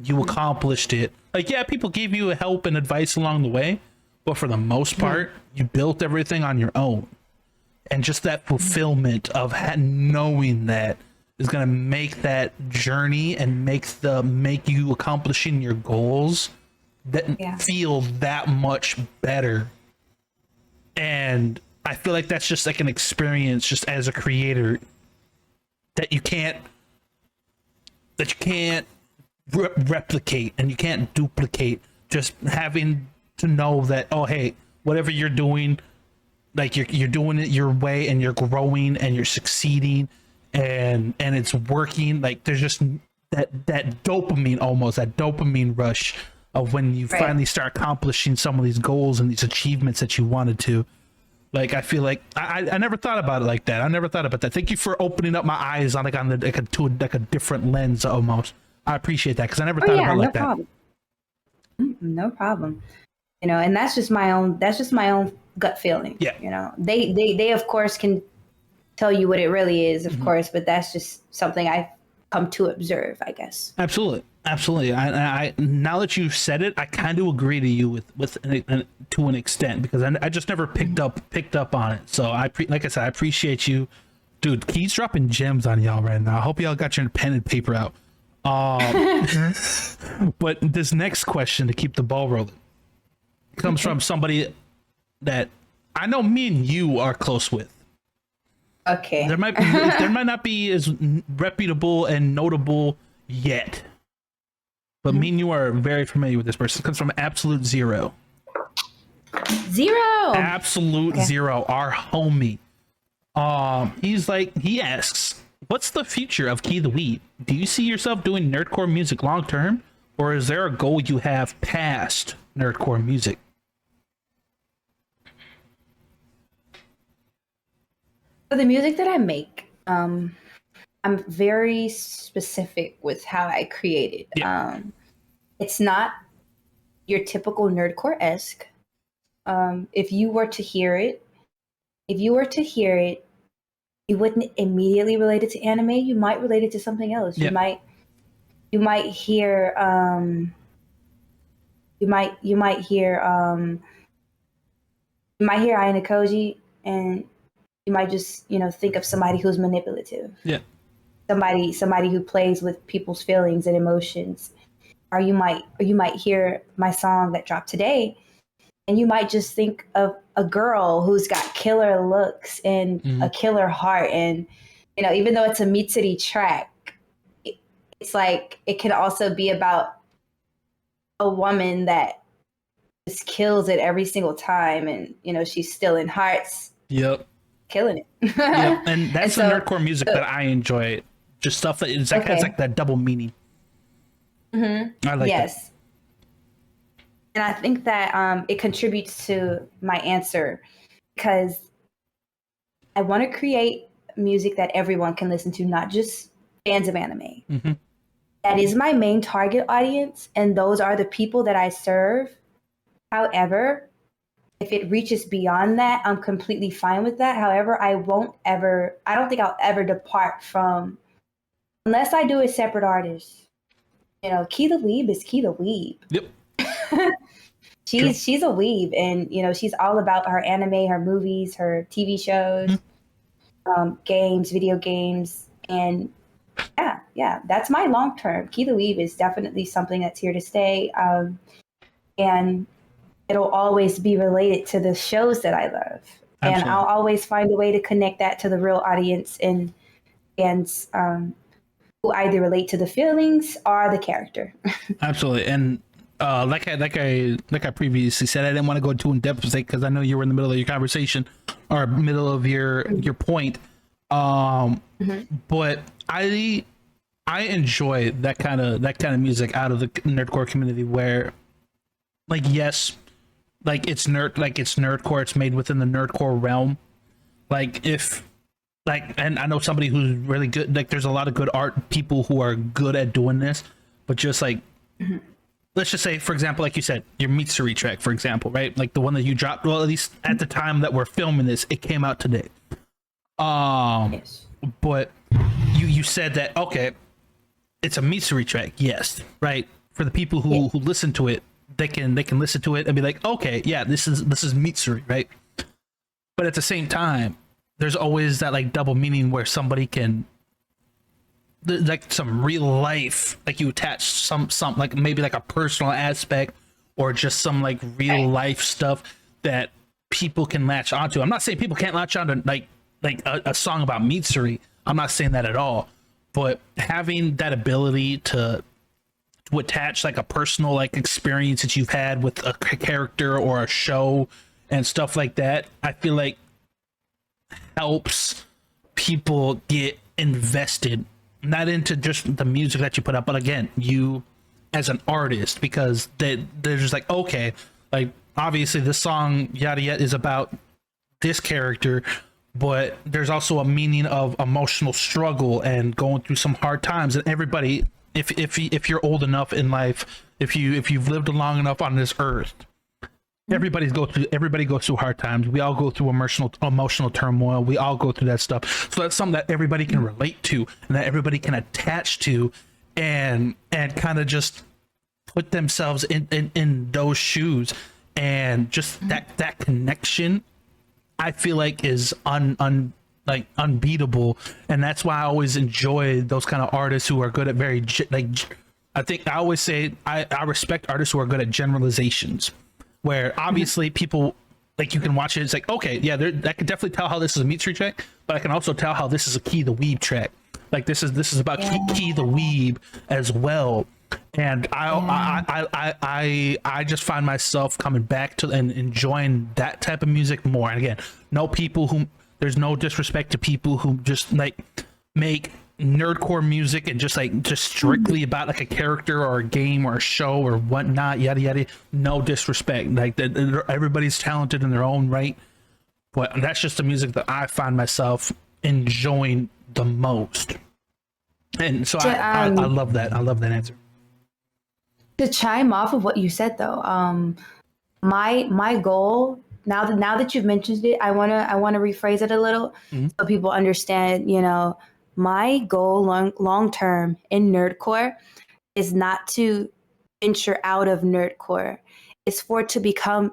you accomplished it. Like, yeah, people gave you help and advice along the way, but for the most part, you built everything on your own. And just that fulfillment of knowing that is going to make that journey and make you accomplishing your goals that feel that much better. And I feel like that's just like an experience just as a creator that you can't replicate and you can't duplicate. Just having to know that, oh hey, whatever you're doing, like you're doing it your way and you're growing and you're succeeding and it's working. Like there's just that dopamine, almost that dopamine rush of when you finally start accomplishing some of these goals and these achievements that you wanted to. Like I feel like I never thought about it like that. I never thought about that. Thank you for opening up my eyes on a different lens almost. I appreciate that, because I never thought about it like that. No problem. You know, and that's just my own gut feeling. Yeah. You know, they of course can tell you what it really is, of course, but that's just something I've come to observe, I guess. Absolutely. I now that you've said it, I kind of agree to you with to an extent, because I just never picked up on it. So like I said, I appreciate you, dude. He's dropping gems on y'all right now. I hope y'all got your pen and paper out. But this next question, to keep the ball rolling, comes from somebody that I know me and you are close with. Okay. There might not be as reputable and notable yet, but me and you are very familiar with this person. It comes from Absolute Zero. Absolute Zero, our homie. He asks, what's the future of Keetheweeb? Do you see yourself doing nerdcore music long term, or is there a goal you have past nerdcore music? So the music that I make, I'm very specific with how I create it. Yeah. It's not your typical nerdcore-esque. If you were to hear it, you wouldn't immediately relate it to anime. You might relate it to something else. Yeah. You might hear Ayana Koji, and you might just, think of somebody who's manipulative. Yeah. Somebody who plays with people's feelings and emotions. Or you might hear my song that dropped today, and you might just think of a girl who's got killer looks and a killer heart. And, even though it's a Mitsuri track, it's like it can also be about a woman that just kills it every single time. And, she's still in hearts. Yep. Killing it. Yep. And that's the nerdcore music that I enjoy. Just stuff that has like that double meaning. I like that. And I think that it contributes to my answer, because I want to create music that everyone can listen to, not just fans of anime. That is my main target audience, and those are the people that I serve. However, if it reaches beyond that, I'm completely fine with that. However, I don't think I'll ever depart from, unless I do a separate artist, you know, Keetheweeb is Keetheweeb. Yep. She's a weeb, and you know, she's all about her anime, her movies, her TV shows, games, video games, and yeah, that's my long term. Keetheweeb is definitely something that's here to stay, and it'll always be related to the shows that I love, and Absolutely. I'll always find a way to connect that to the real audience and fans who either relate to the feelings or the character. Absolutely. And like I previously said, I didn't want to go too in depth because I know you were in the middle of your conversation or middle of your point. But I enjoy that kind of music out of the nerdcore community where, like, yes, like it's nerdcore, it's made within the nerdcore realm. Like if like, and I know somebody who's really good, like there's a lot of good art people who are good at doing this, but just like let's just say, for example, like you said, your Mitsuri track, for example, right? Like the one that you dropped, well, at least at the time that we're filming this, it came out today. Yes. But you said that, okay, it's a Mitsuri track, yes, right? For the people who listen to it, they can listen to it and be like, okay, yeah, this is Mitsuri, right? But at the same time, there's always that like double meaning where somebody can, like some real life, like you attach some like maybe like a personal aspect or just some like real life stuff that people can latch onto. I'm not saying people can't latch onto like a song about Mitsuri. I'm not saying that at all. But having that ability to attach like a personal like experience that you've had with a character or a show and stuff like that, I feel like helps people get invested, not into just the music that you put up, but again, you as an artist, because they're just like, okay, like obviously this song yada yada is about this character, but there's also a meaning of emotional struggle and going through some hard times. And everybody, if you're old enough in life, if you've lived long enough on this earth, everybody goes through hard times. We all go through emotional turmoil. We all go through that stuff. So that's something that everybody can relate to and that everybody can attach to, and kind of just put themselves in those shoes, and just that connection, I feel like is like unbeatable. And that's why I always enjoy those kind of artists who are good at I think I always say I respect artists who are good at generalizations, where obviously people, like, you can watch it, it's like, okay, yeah, I can definitely tell how this is a Mitsuri track, but I can also tell how this is a Keetheweeb track. Like this is about Keetheweeb as well. And I just find myself coming back to and enjoying that type of music more. And again, there's no disrespect to people who just like make nerdcore music and just strictly about like a character or a game or a show or whatnot, yada yada. No disrespect, like everybody's talented in their own right, but that's just the music that I find myself enjoying the most. And so I love that. I love that answer. To chime off of what you said though, my goal, now that you've mentioned it, I wanna rephrase it a little so people understand, you know, my goal long term in nerdcore is not to venture out of nerdcore. It's for it to become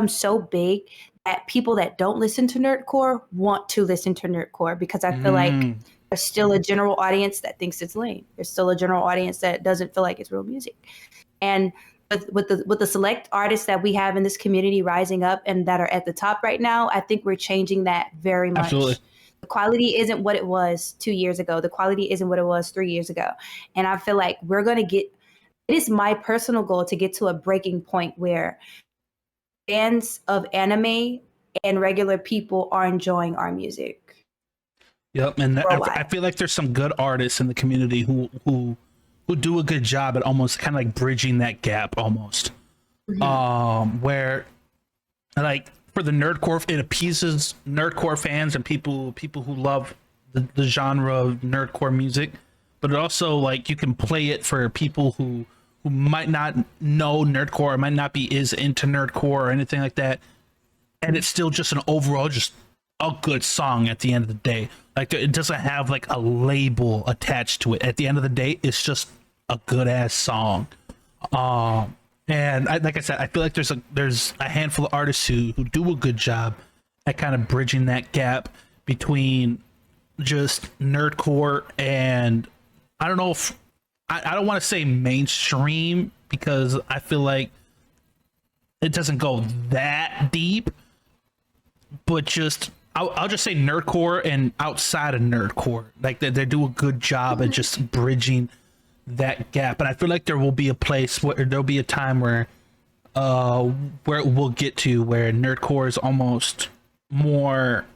so big that people that don't listen to nerdcore want to listen to nerdcore, because I feel like there's still a general audience that thinks it's lame. There's still a general audience that doesn't feel like it's real music. And with the select artists that we have in this community rising up and that are at the top right now, I think we're changing that very much. Absolutely. The quality isn't what it was 2 years ago. The quality isn't what it was 3 years ago. And I feel like it is my personal goal to get to a breaking point where fans of anime and regular people are enjoying our music. Yep, and I feel like there's some good artists in the community who do a good job at almost kind of like bridging that gap almost. Where like for the nerdcore, it appeases nerdcore fans and people who love the genre of nerdcore music, but it also, like, you can play it for people who might not know nerdcore, or might not be as into nerdcore or anything like that, and it's still just an overall just a good song at the end of the day. Like, it doesn't have like a label attached to it. At the end of the day, it's just a good ass song. And like I said, I feel like there's a handful of artists who do a good job at kind of bridging that gap between just nerdcore and I don't know if I don't want to say mainstream because I feel like it doesn't go that deep, but just I'll just say nerdcore and outside of nerdcore, like they do a good job at just bridging that gap. And I feel like there will be a place where there'll be a time where we'll get to where nerdcore is almost more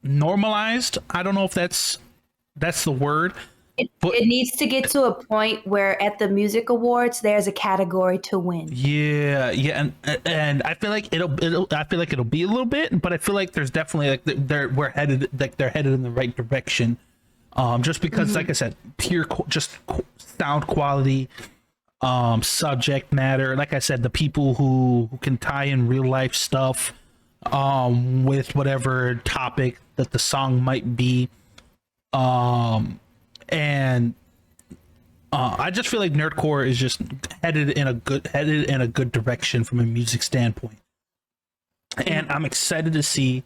normalized. I don't know if that's the word. It needs to get to a point where at the music awards there's a category to win. Yeah, and I feel like it'll be a little bit, but I feel like there's definitely like they're headed in the right direction. Just because, like I said, just sound quality, subject matter. Like I said, the people who can tie in real life stuff, with whatever topic that the song might be, and I just feel like nerdcore is just headed in a good direction from a music standpoint, and I'm excited to see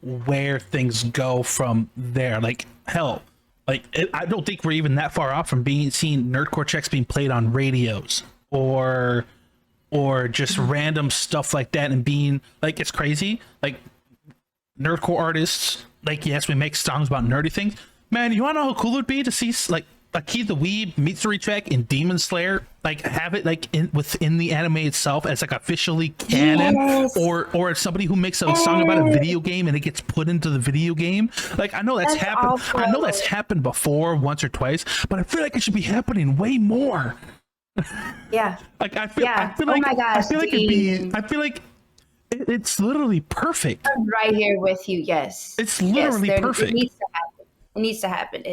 where things go from there. Like hell, I don't think we're even that far off from seeing nerdcore checks being played on radios or just random stuff like that, and being like, it's crazy. Like nerdcore artists, like, yes, we make songs about nerdy things. Man, you wanna know how cool it would be to see like a Keetheweeb mystery track in Demon Slayer, like have it like within the anime itself as like officially canon, Yes. or somebody who makes a song about a video game and it gets put into the video game. Like I know that's happened. awful. I know that's happened before once or twice, but I feel like it should be happening way more. Yeah. Like I feel Oh like my gosh, I feel like it'd be. Dean. I feel like it's literally perfect. I'm right here with you. Yes. It's literally perfect. It needs to happen. It needs to happen.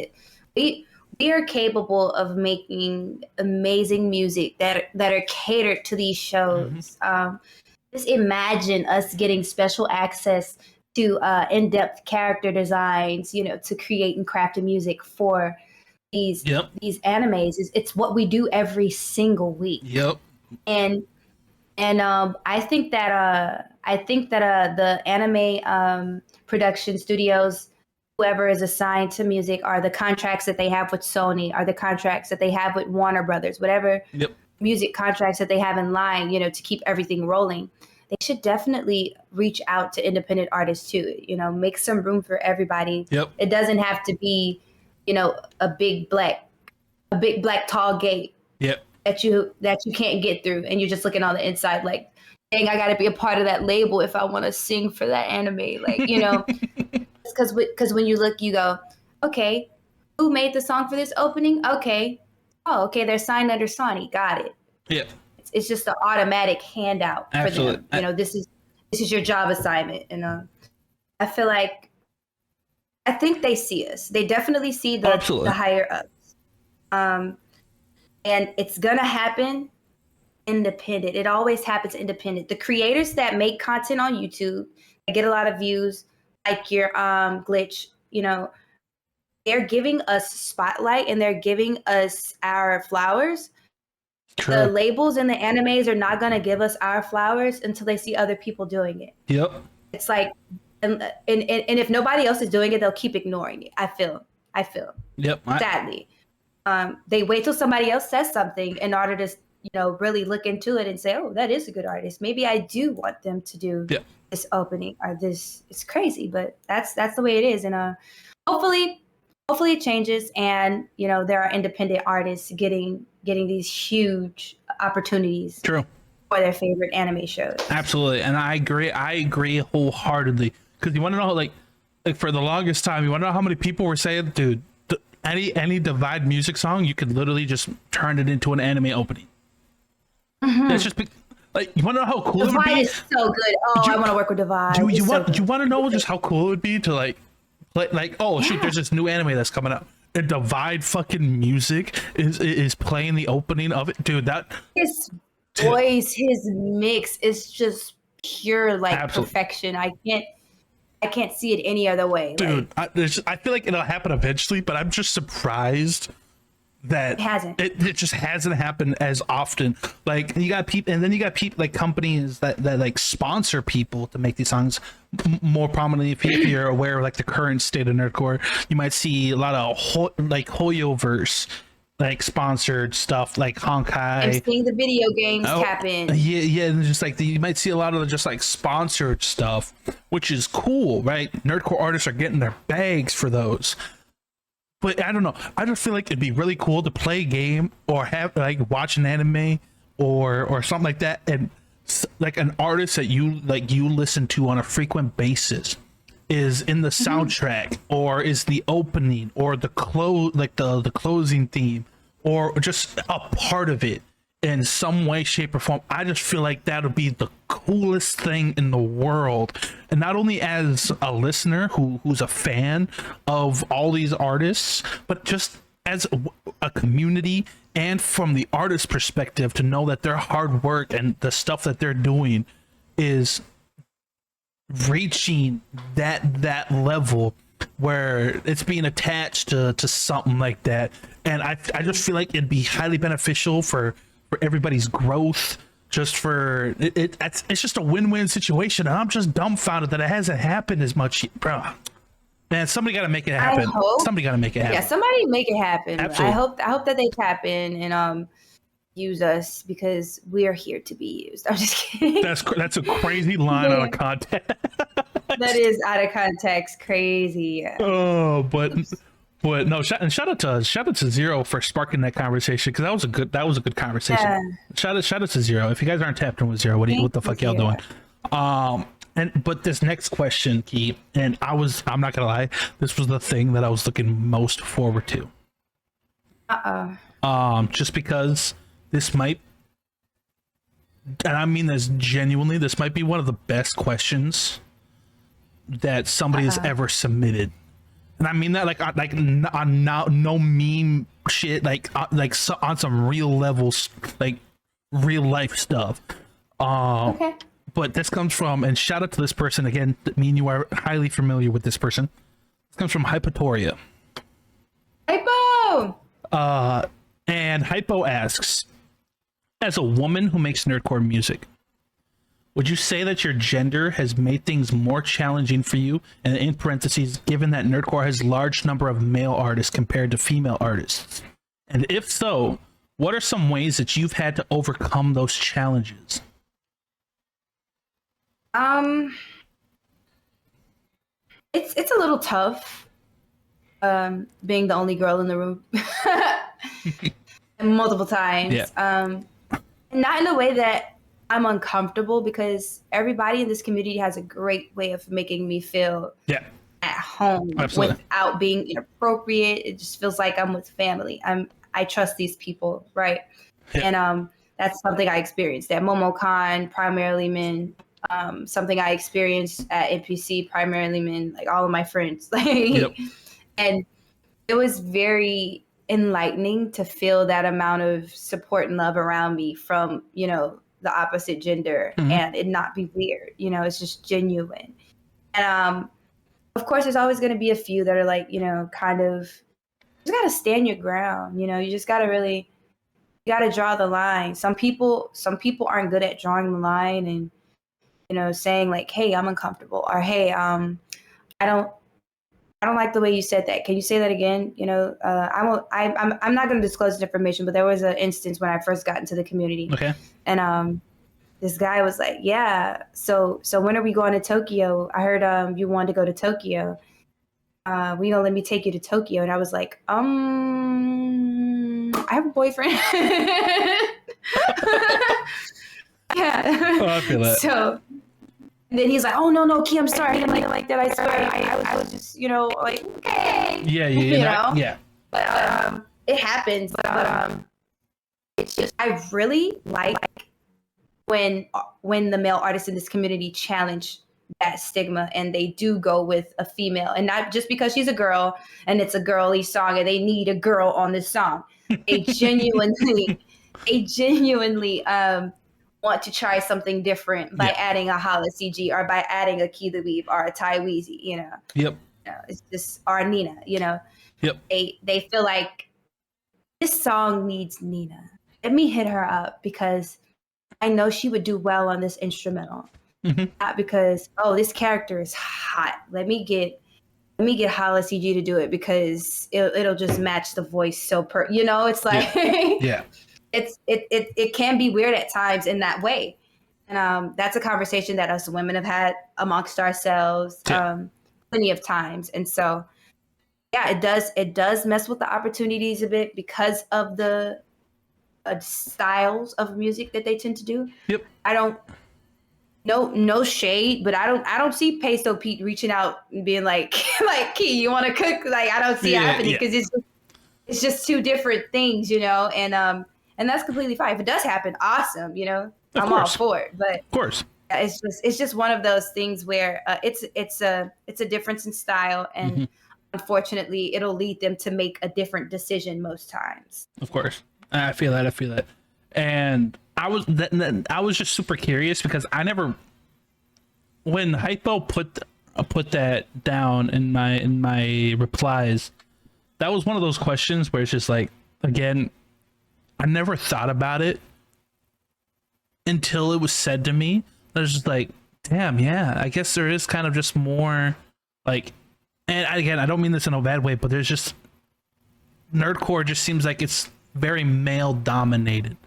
We are capable of making amazing music that are catered to these shows. Just imagine us getting special access to in-depth character designs, to create and craft the music for these animes. It's what we do every single week. Yep. And I think that the anime production studios, whoever is assigned to music, are the contracts that they have with Sony, are the contracts that they have with Warner Brothers, whatever music contracts that they have in line, to keep everything rolling. They should definitely reach out to independent artists too, make some room for everybody. Yep. It doesn't have to be, a big black tall gate Yep. that you can't get through, and you're just looking on the inside like, dang, I got to be a part of that label if I want to sing for that anime, like, because when you look, you go, okay, who made the song for this opening? Okay, they're signed under Sony, got it. Yeah, it's just an automatic handout Absolutely. for them. This is your job assignment, and I feel like I think they see us. They definitely see the higher ups, and it's gonna happen independent. It always happens independent. The creators that make content on YouTube, they get a lot of views, like your Glitch, they're giving us spotlight and they're giving us our flowers. True. The labels and the animes are not going to give us our flowers until they see other people doing it. Yep. It's like, and if nobody else is doing it, they'll keep ignoring it. I feel. Yep. Sadly, they wait till somebody else says something in order to, really look into it and say, oh, that is a good artist. Maybe I do want them to do this opening or this. It's crazy, but that's the way it is. And hopefully it changes. And, there are independent artists getting these huge opportunities. True. For their favorite anime shows. Absolutely. And I agree wholeheartedly. Because you want to know, like for the longest time, you want to know how many people were saying, dude, any Divide music song, you could literally just turn it into an anime opening. That's just like, you want to know how cool Divide it would be? Is so good. I want to work with Divide. You want to know just how cool it would be to like shoot, there's this new anime that's coming out. And Divide fucking music is playing the opening of it, dude. His voice, his mix is just pure perfection. I can't see it any other way, dude. I feel like it'll happen eventually, but I'm just surprised that It hasn't. It just hasn't happened as often. Like you got people, and then you got people like companies that like sponsor people to make these songs. More prominently, if you're aware of like the current state of nerdcore, you might see a lot of like Hoyoverse like sponsored stuff, like Honkai. I'm seeing the video games tap in. Yeah, and just like you might see a lot of just like sponsored stuff, which is cool, right? Nerdcore artists are getting their bags for those. But I don't know. I just feel like it'd be really cool to play a game or have like watch an anime or something like that, and like an artist that you listen to on a frequent basis is in the soundtrack or is the opening or the the closing theme or just a part of it in some way, shape, or form. I just feel like that would be the coolest thing in the world. And not only as a listener who's a fan of all these artists, but just as a community and from the artist perspective, to know that their hard work and the stuff that they're doing is reaching that level where it's being attached to something like that. And I just feel like it'd be highly beneficial for everybody's growth, just for it's just a win-win situation. And I'm just dumbfounded that it hasn't happened as much, bro. Man, somebody got to make it happen. Somebody got to make it happen. Yeah, somebody make it happen. Absolutely. I hope that they tap in and use us because we are here to be used. I'm just kidding. That's a crazy line out of context. That is out of context, crazy. Oh, but no, shout out to Zero for sparking that conversation, because that was a good conversation. Yeah. Shout out to Zero. If you guys aren't tapped in with Zero, what the fuck y'all doing? But this next question, Key, and I'm not gonna lie, this was the thing that I was looking most forward to. Just because this might, and I mean this genuinely, this might be one of the best questions that somebody has ever submitted. And I mean that like on no meme shit, like on some real levels, like real life stuff. Okay. But this comes from, and shout out to this person again. Me and you are highly familiar with this person. This comes from Hypotoria. Hypo. And Hypo asks, as a woman who makes nerdcore music, would you say that your gender has made things more challenging for you? And in parentheses, given that nerdcore has a large number of male artists compared to female artists. And if so, what are some ways that you've had to overcome those challenges? It's a little tough, being the only girl in the room multiple times. Yeah. Not in a way that I'm uncomfortable, because everybody in this community has a great way of making me feel at home. Absolutely. Without being inappropriate. It just feels like I'm with family. I trust these people, right? Yeah. And that's something I experienced at MomoCon, primarily men. Something I experienced at NPC, primarily men, like all of my friends. Yep. And it was very enlightening to feel that amount of support and love around me from, the opposite gender, and it not be weird. It's just genuine. And of course, there's always going to be a few that are like, kind of, you just got to stand your ground. You just got to really, you got to draw the line. Some people aren't good at drawing the line and, saying like, hey, I'm uncomfortable, or hey, I don't like the way you said that. Can you say that again? I'm not going to disclose the information, but there was an instance when I first got into the community. Okay. And this guy was like, yeah, so when are we going to Tokyo? I heard you wanted to go to Tokyo. Will you gonna let me take you to Tokyo? And I was like, I have a boyfriend. Yeah. Oh, I feel that. So then he's like, oh, no, Key, I'm sorry. I didn't like that. I swear. I was just, like, okay. Yeah. Yeah. But it happens. But it's just, I really like when the male artists in this community challenge that stigma and they do go with a female, and not just because she's a girl and it's a girly song and they need a girl on this song. They genuinely want to try something different by adding a Hala CG or by adding a Keetheweeb or a Tai Weezy, Yep. It's just, or Nina, Yep. They feel like this song needs Nina. Let me hit her up because I know she would do well on this instrumental. Not because, oh, this character is hot. Let me get Hala CG to do it because it'll just match the voice so it's like yeah. it can be weird at times in that way. And that's a conversation that us women have had amongst ourselves plenty of times. And so yeah, it does mess with the opportunities a bit because of the styles of music that they tend to do. Yep. I don't no shade, but I don't see Pesto Pete reaching out and being like Key, you want to cook? Like I don't see it happening because it's just two different things, and that's completely fine. If it does happen, awesome, I'm all for it. But of course, it's just one of those things where it's a difference in style, and unfortunately, it'll lead them to make a different decision most times. Of course, I feel that, and I was just super curious because I never, when Hypo put that down in my replies, that was one of those questions where it's just like, again, I never thought about it until it was said to me. I was just like, damn, yeah, I guess there is kind of just more like, and again, I don't mean this in a bad way, but there's just, nerdcore just seems like it's very male dominated.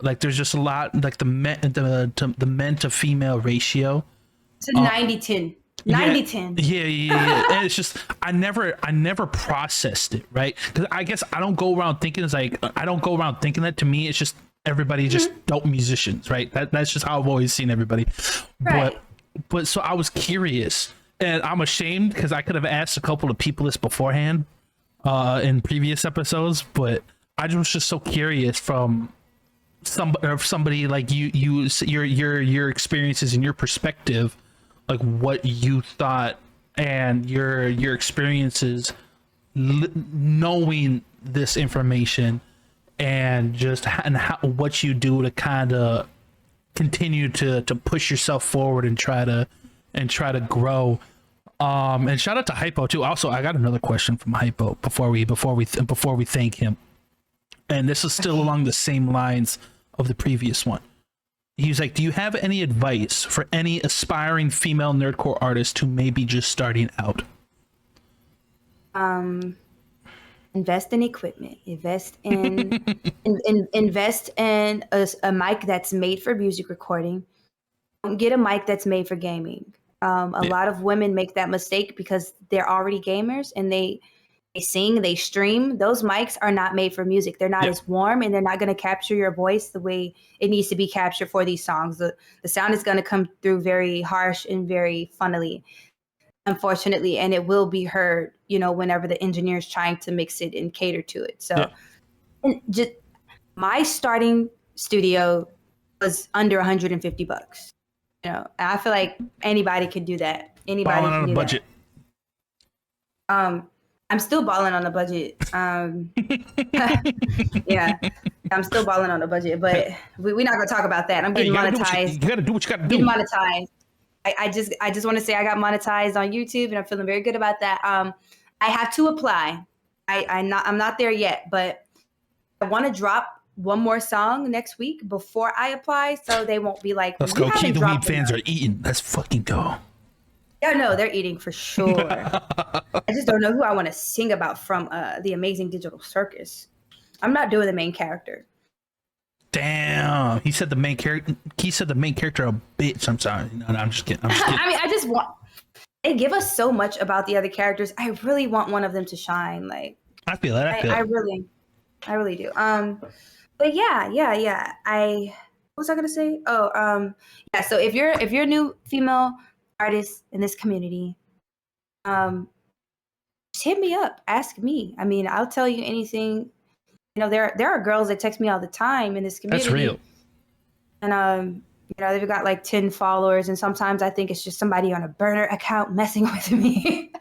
Like there's just a lot, like the men to female ratio. It's a 90-10. 90-10. Yeah. And it's just I never processed it, right? Because I guess I don't go around thinking that. To me, it's just everybody just dope musicians, right? That's just how I've always seen everybody. Right. But so I was curious, and I'm ashamed because I could have asked a couple of people this beforehand in previous episodes, but I was just so curious from somebody like your experiences and your perspective, like what you thought and your experiences knowing this information and what you do to kind of continue to push yourself forward and try to grow. And shout out to Hypo too. Also, I got another question from Hypo before we thank him. And this is still along the same lines of the previous one. He's like, do you have any advice for any aspiring female nerdcore artist who may be just starting out? Invest in equipment. Invest in invest in a mic that's made for music recording. Don't get a mic that's made for gaming. A lot of women make that mistake because they're already gamers and they sing, they stream. Those mics are not made for music. They're not as warm, and they're not going to capture your voice the way it needs to be captured for these songs. The sound is going to come through very harsh and very funnily, unfortunately, and it will be heard, whenever the engineer is trying to mix it and cater to it. So and just my starting studio was under $150. And I feel like anybody could do that. Anybody balling can on do a budget. That. I'm still balling on a budget. Yeah, I'm still balling on a budget, but we're not gonna talk about that. I'm getting monetized. You gotta do what you gotta do. Getting monetized. I just want to say I got monetized on YouTube, and I'm feeling very good about that. I have to apply. I'm not there yet, but I want to drop one more song next week before I apply, so they won't be like, let's go. Keetheweeb fans are eating. Let's fucking go. Yeah, no, they're eating for sure. I just don't know who I want to sing about from the Amazing Digital Circus. I'm not doing the main character. Damn, he said the main character. He said the main character a bitch. I'm sorry. No, I'm just kidding. I mean, I just want. They give us so much about the other characters. I really want one of them to shine. Like I feel that. I really do. But yeah. What was I gonna say? Oh, yeah. So if you're a new female artist in this community, just hit me up, ask me. I mean, I'll tell you anything. There are girls that text me all the time in this community. That's real. And they've got like 10 followers, and sometimes I think it's just somebody on a burner account messing with me.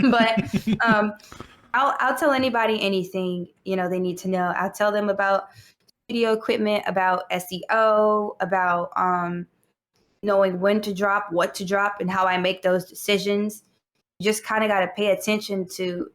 But I'll tell anybody anything they need to know. I'll tell them about studio equipment, about SEO, about knowing when to drop, what to drop, and how I make those decisions. You just kind of got to pay attention to,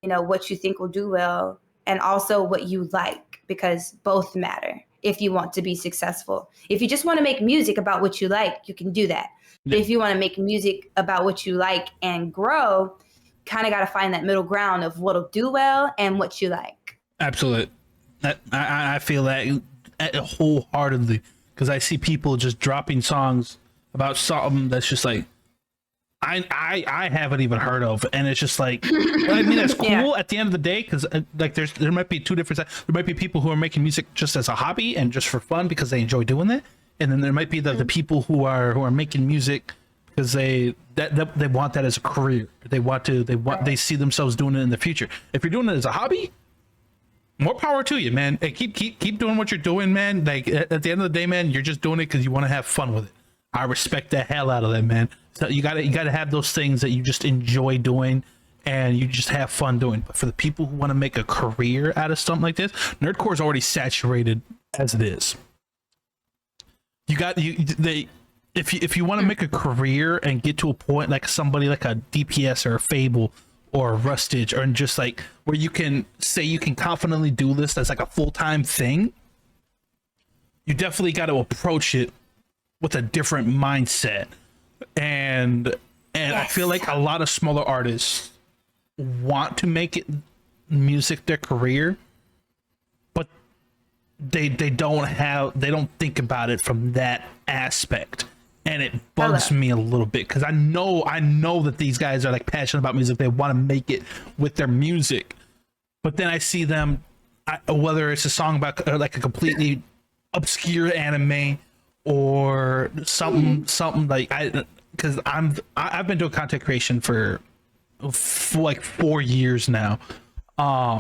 what you think will do well and also what you like, because both matter if you want to be successful. If you just want to make music about what you like, you can do that. But if you want to make music about what you like and grow, kind of got to find that middle ground of what'll do well and what you like. Absolutely. I feel that wholeheartedly, because I see people just dropping songs about something that's just like I haven't even heard of, and it's just like, I mean, that's cool at the end of the day, because like there might be two different sides. There might be people who are making music just as a hobby and just for fun because they enjoy doing it, and then there might be the people who are making music because they want that as a career. They see themselves doing it in the future. If you're doing it as a hobby, more power to you, man. Hey, keep doing what you're doing, man. Like at the end of the day, man, you're just doing it because you want to have fun with it. I respect the hell out of that, man. So you gotta have those things that you just enjoy doing and you just have fun doing. But for the people who want to make a career out of something like this, Nerdcore is already saturated as it is. If you want to make a career and get to a point like somebody like a DPS or a Fable or a Rustage, or just like where you can say you can confidently do this as like a full-time thing, you definitely got to approach it with a different mindset. And I feel like a lot of smaller artists want to make it music their career, but they don't think about it from that aspect, and it bugs me a little bit, because I know that these guys are like passionate about music. They want to make it with their music, but then I see them, whether it's a song about like a completely obscure anime or something like because I've been doing content creation for like 4 years now,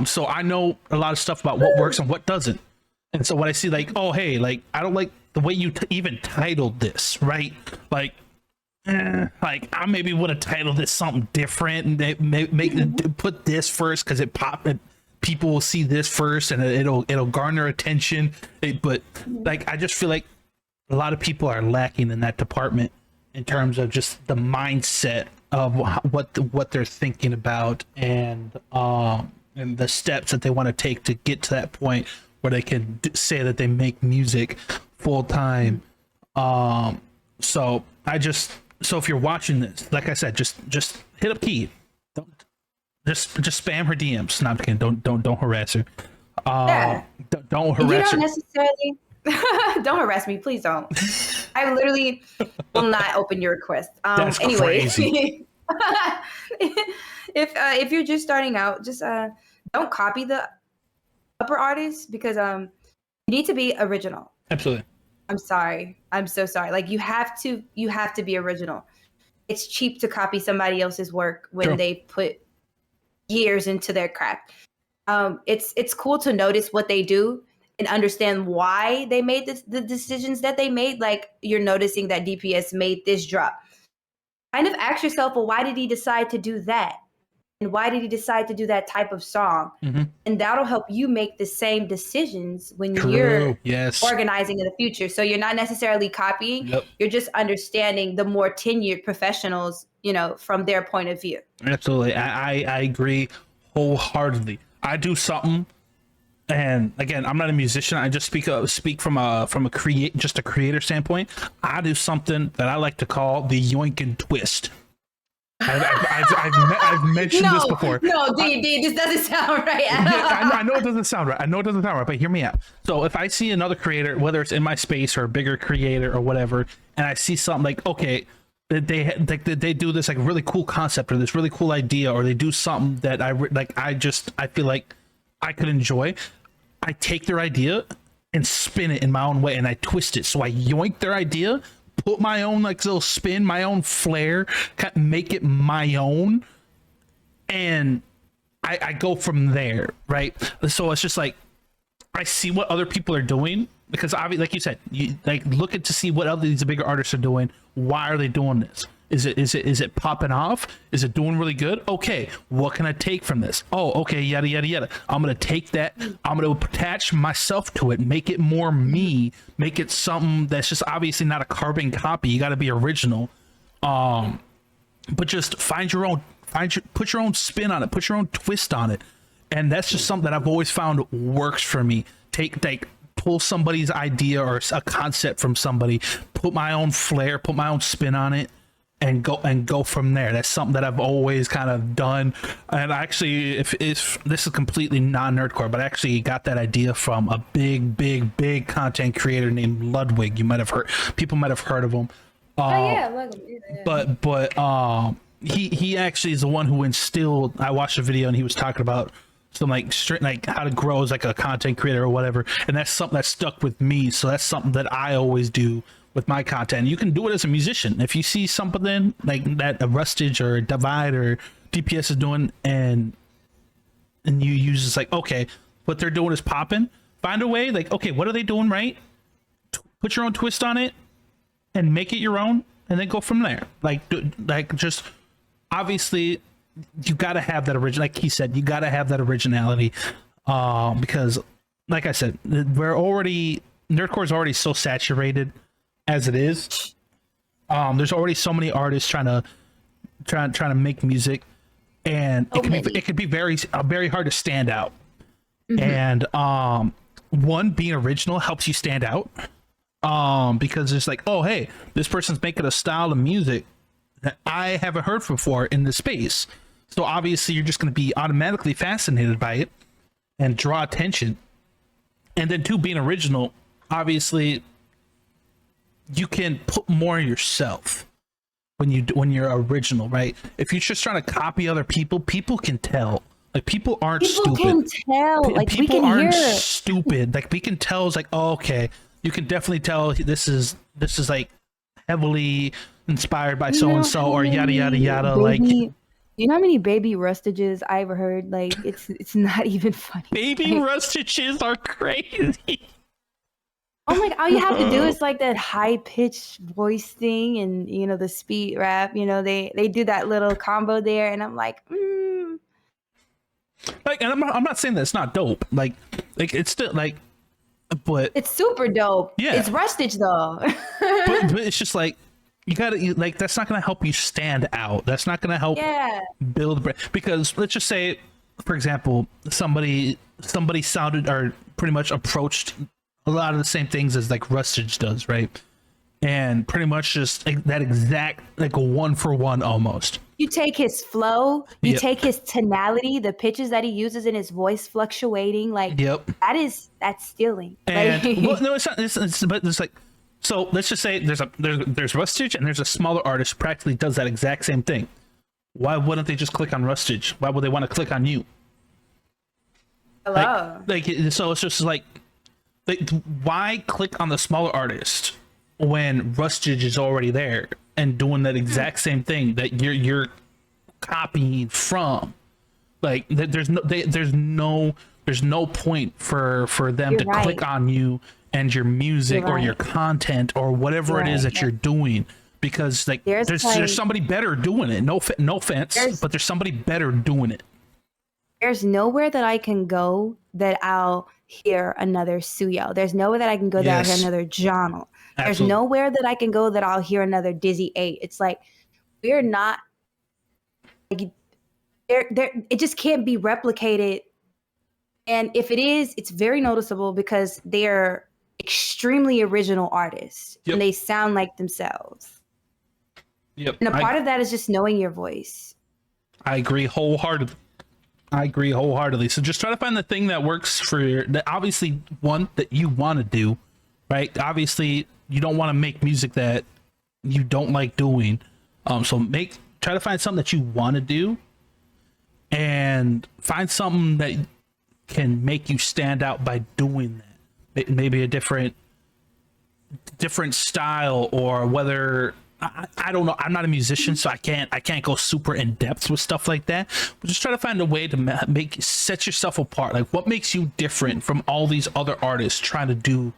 so I know a lot of stuff about what works and what doesn't. And so when I see like, oh hey, like I don't like the way you even titled this, right? Like I maybe would have titled this something different and put this first, because people will see this first and it'll garner attention. But like I just feel like a lot of people are lacking in that department in terms of just the mindset of what they're thinking about, and the steps that they want to take to get to that point where they can say that they make music full time. So if you're watching this, like I said, just hit up Key. Don't just spam her DMs. No, I'm kidding. Don't harass her. Don't harass her. Necessarily. Don't harass me, please don't. I literally will not open your request. That's anyway, crazy. if you're just starting out, just don't copy the upper artists, because you need to be original. Absolutely. I'm sorry. I'm so sorry. Like you have to be original. It's cheap to copy somebody else's work when they put years into their craft. It's cool to notice what they do and understand why they made the decisions that they made. Like you're noticing that DPS made this drop. Kind of ask yourself, well, why did he decide to do that? And why did he decide to do that type of song? Mm-hmm. And that'll help you make the same decisions when you're organizing in the future. So you're not necessarily copying. Yep. You're just understanding the more tenured professionals, from their point of view. Absolutely. I agree wholeheartedly. I do something, and again, I'm not a musician. I just speak from a creator standpoint. I do something that I like to call the yoink and twist. I've mentioned this before. No, this doesn't sound right. I know it doesn't sound right. But hear me out. So if I see another creator, whether it's in my space or a bigger creator or whatever, and I see something like, okay, they do this like really cool concept or this really cool idea, or they do something that I feel like I could enjoy. I take their idea and spin it in my own way, and I twist it. So I yoink their idea, put my own like little spin, my own flair, make it my own, and I go from there, right? So it's just like I see what other people are doing, because obviously, like you said, you like looking to see what other these bigger artists are doing. Why are they doing this? Is it popping off? Is it doing really good? Okay, what can I take from this? Oh, okay, yada yada yada. I'm gonna take that. I'm gonna attach myself to it, make it more me, make it something that's just obviously not a carbon copy. You got to be original, but just put your own spin on it, put your own twist on it, And that's just something that I've always found works for me. Pull somebody's idea or a concept from somebody, put my own flair, put my own spin on it, and go from there. That's something that I've always kind of done. And actually, if this is completely non-nerdcore, but I actually got that idea from a big content creator named Ludwig. People might have heard of him. But he actually is the one who instilled. I watched a video and he was talking about some like how to grow as like a content creator or whatever, and that's something that stuck with me. So that's something that I always do with my content. You can do it as a musician. If you see something like that a Rustage or a Divide or DPS is doing, and you use it's like, okay, what they're doing is popping, find a way, like, okay, what are they doing right, put your own twist on it and make it your own, and then go from there. Just obviously you got to have that original, like he said, you got to have that originality, because like I said, nerdcore is already so saturated as it is. There's already so many artists trying to make music, and it can be very hard to stand out. And one, being original helps you stand out, because it's like, oh hey, this person's making a style of music that I haven't heard before in this space. So obviously you're just going to be automatically fascinated by it and draw attention. And then two, being original, obviously you can put more of yourself when you're original, right? If you're just trying to copy other people can tell. Like, people aren't stupid. People can tell. Like, people aren't stupid. Like, we can tell. It's like, oh, okay, you can definitely tell this is like heavily inspired by so and so, or yada yada yada. Like, you know how many baby rustages I ever heard? Like, it's not even funny. Baby rustages are crazy. Oh my god! All you have to do is like that high pitched voice thing, and the speed rap. They do that little combo there, and I'm like, Like, and I'm not saying that it's not dope. Like it's still like, but it's super dope. Yeah, it's rustage though. but it's just like, you gotta, like, that's not gonna help you stand out. That's not gonna help build, because let's just say, for example, somebody sounded or pretty much approached a lot of the same things as like Rustage does, right? And pretty much just like that exact, like a 1-for-1 almost. You take his flow, you take his tonality, the pitches that he uses in his voice fluctuating, like that's stealing. And well, no, it's not. But it's like, so let's just say there's Rustage and there's a smaller artist who practically does that exact same thing. Why wouldn't they just click on Rustage? Why would they want to click on you? Hello. Like so it's just like why click on the smaller artist when Rustage is already there and doing that exact same thing that you're copying from? Like, there's no point for them to click on you and your music or your content or whatever it is that you're doing, because like there's somebody better doing it. No offense, but there's somebody better doing it. There's nowhere that I can go that I'll hear another Suyo. There's nowhere that I can go that I'll hear another Johnel. There's nowhere that I can go that I'll hear another Dizzy 8. It's like, we're not, like, it just can't be replicated. And if it is, it's very noticeable because they're extremely original artists and they sound like themselves. And a part of that is just knowing your voice. I agree wholeheartedly. So just try to find the thing that works for that. Obviously, one that you want to do, right? Obviously, you don't want to make music that you don't like doing. So try to find something that you want to do, and find something that can make you stand out by doing that. Maybe a different style, or whether I don't know. I'm not a musician, so I can't go super in depth with stuff like that. But just try to find a way to set yourself apart. Like, what makes you different from all these other artists trying to do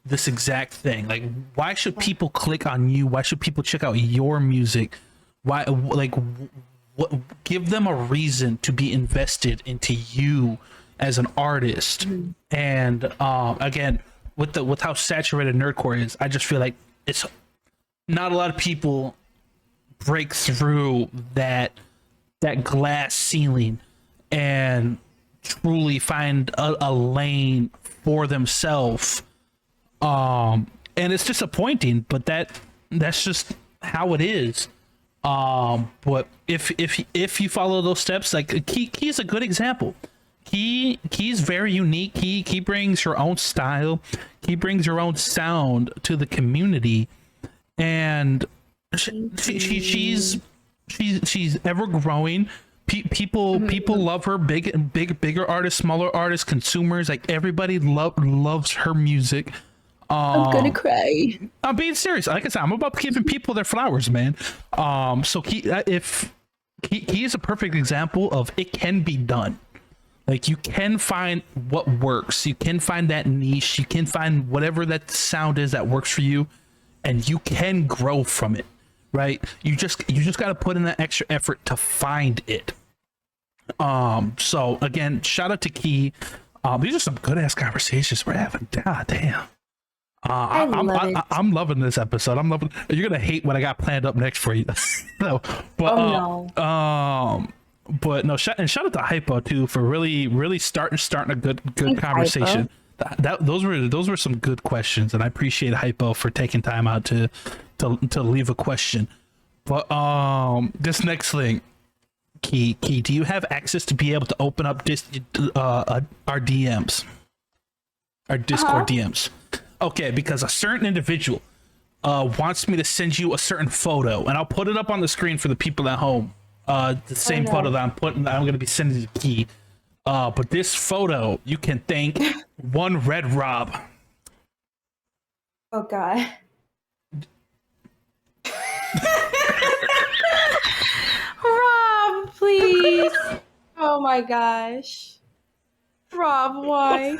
this exact thing? Like, why should people click on you? Why should people check out your music? Why, like, give them a reason to be invested into you as an artist. And again, with how saturated nerdcore is, I just feel like it's not a lot of people break through that glass ceiling and truly find a lane for themselves. And it's disappointing, but that's just how it is. But if you follow those steps, like Key's a good example. Key's very unique. He brings her own style. He brings her own sound to the community, and she's ever growing. People love her. Bigger artists, smaller artists, consumers, like everybody loves her music. I'm gonna cry. I'm being serious. Like I said, I'm about giving people their flowers, man. So he is a perfect example of it can be done. Like, you can find what works. You can find that niche. You can find whatever that sound is that works for you, and you can grow from it, right? You just got to put in that extra effort to find it. So again, shout out to Key. These are some good ass conversations we're having. God damn. I'm loving this episode. You're gonna hate what I got planned up next for you. No, but but no, shout out to Hypo too for really starting a good conversation. Those were some good questions, and I appreciate Hypo for taking time out to leave a question. But this next thing, Key, do you have access to be able to open up our DMs, our Discord DMs? Okay, because a certain individual wants me to send you a certain photo, and I'll put it up on the screen for the people at home. The same photo that I'm going to be sending to Key. But this photo, you can thank one Red Rob. Oh God. Rob, please. Oh my gosh. Rob, why?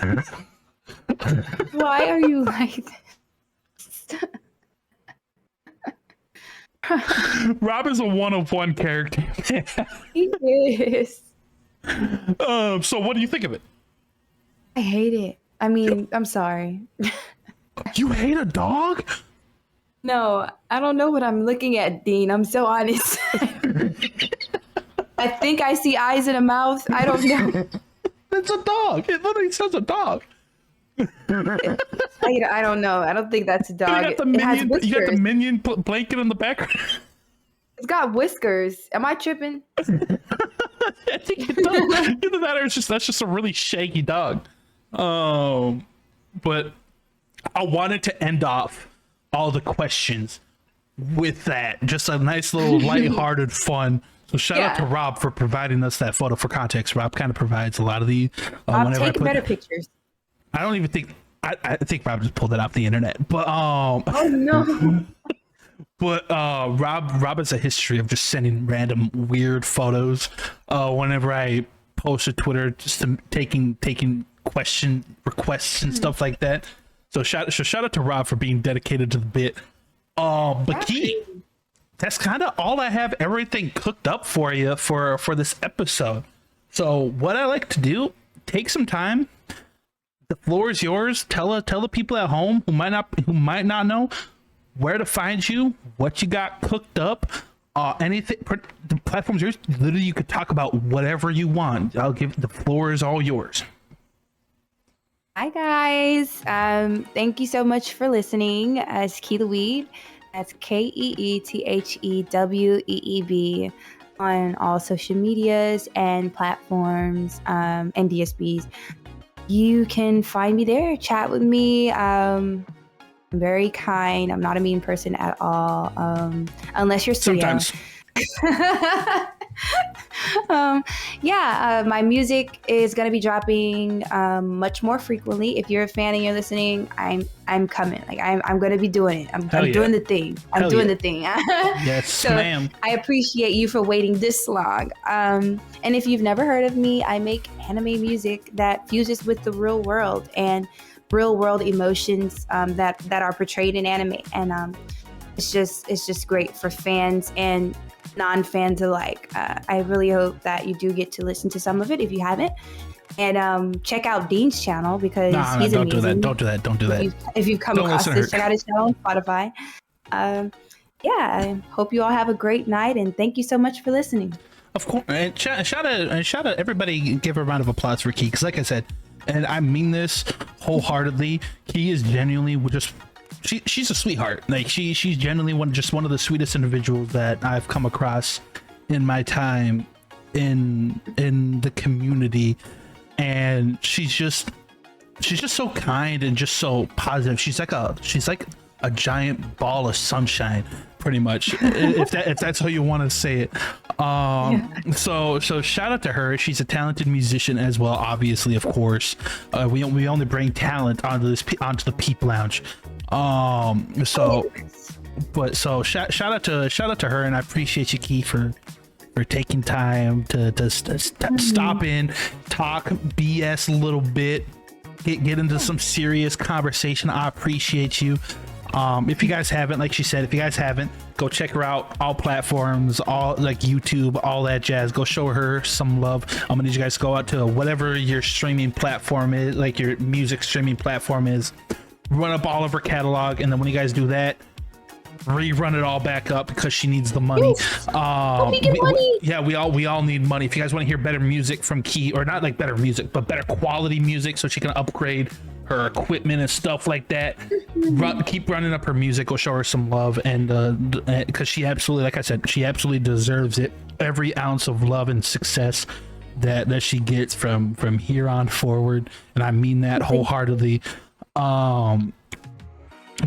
Why are you like this? Rob is a one-of-one character. He is. So what do you think of it? I hate it. I mean, I'm sorry. You hate a dog? No, I don't know what I'm looking at, Dean. I'm so honest. I think I see eyes in a mouth. I don't know. It's a dog. It literally says a dog. I don't know. I don't think that's a dog. You got the minion blanket in the background. It's got whiskers. Am I tripping? I think it does. Either that or that's just a really shaggy dog. But I wanted to end off all the questions with that. Just a nice little lighthearted fun. So shout out to Rob for providing us that photo. For context, Rob kind of provides a lot of the Rob taking better pictures. I don't even think I think Rob just pulled it off the internet. But oh no. But Rob has a history of just sending random weird photos whenever I post to Twitter, just taking question requests and stuff like that. So shout out to Rob for being dedicated to the bit. But Key, that's kind of all I have. Everything cooked up for you for this episode. So what I like to do, take some time. The floor is yours. Tell the people at home who might not know where to find you, what you got cooked up, anything. The platform's yours. Literally, you could talk about whatever you want. The floor is all yours. Hi guys. Thank you so much for listening. As Keetheweeb, that's KeetheweeB on all social medias and platforms and DSPs. You can find me there, chat with me. I'm very kind. I'm not a mean person at all, unless you're sometimes. My music is gonna be dropping much more frequently. If you're a fan and you're listening, I'm coming. Like I'm gonna be doing it. I'm doing the thing. I'm doing the thing. Yes, so ma'am. I appreciate you for waiting this long. And if you've never heard of me, I make anime music that fuses with the real world and real world emotions that are portrayed in anime. And it's just great for fans and non-fans alike. I really hope that you do get to listen to some of it if you haven't, and check out Dean's channel because he's amazing. Don't do that. If you've come across this, check out his channel on Spotify. I hope you all have a great night, and thank you so much for listening. Of course, and shout out everybody. Give a round of applause for Key, because like I said, and I mean this wholeheartedly, Key is genuinely just she's a sweetheart. Like she's genuinely one of the sweetest individuals that I've come across in my time in the community, and she's just so kind and just so positive. She's like a giant ball of sunshine, pretty much, if that's how you want to say it. So shout out to her. She's a talented musician as well, obviously, of course. We only bring talent onto the Peep Lounge. Shout out to her, and I appreciate you, Key, for taking time to stop in, talk BS a little bit, get into some serious conversation. I appreciate you. If you guys haven't, like she said, go check her out, all platforms, all like YouTube, all that jazz. Go show her some love. I'm gonna need you guys to go out to whatever your streaming platform is, like your music streaming platform is, run up all of her catalog, and then when you guys do that, rerun it all back up, because she needs the money. We all need money. If you guys want to hear better music from Key, or not like better music, but better quality music, so she can upgrade her equipment and stuff like that, keep running up her music. Go show her some love, and because she absolutely, like I said, she absolutely deserves it. Every ounce of love and success that she gets from here on forward, and I mean that wholeheartedly.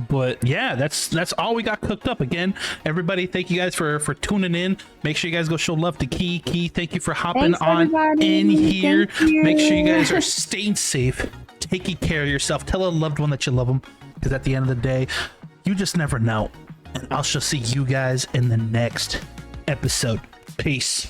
But yeah, that's all we got cooked up. Again, everybody, thank you guys for tuning in. Make sure you guys go show love to Key. Thank you for hopping in here. Make sure you guys are staying safe, taking care of yourself. Tell a loved one that you love them, because at the end of the day, you just never know. And I shall see you guys in the next episode. Peace.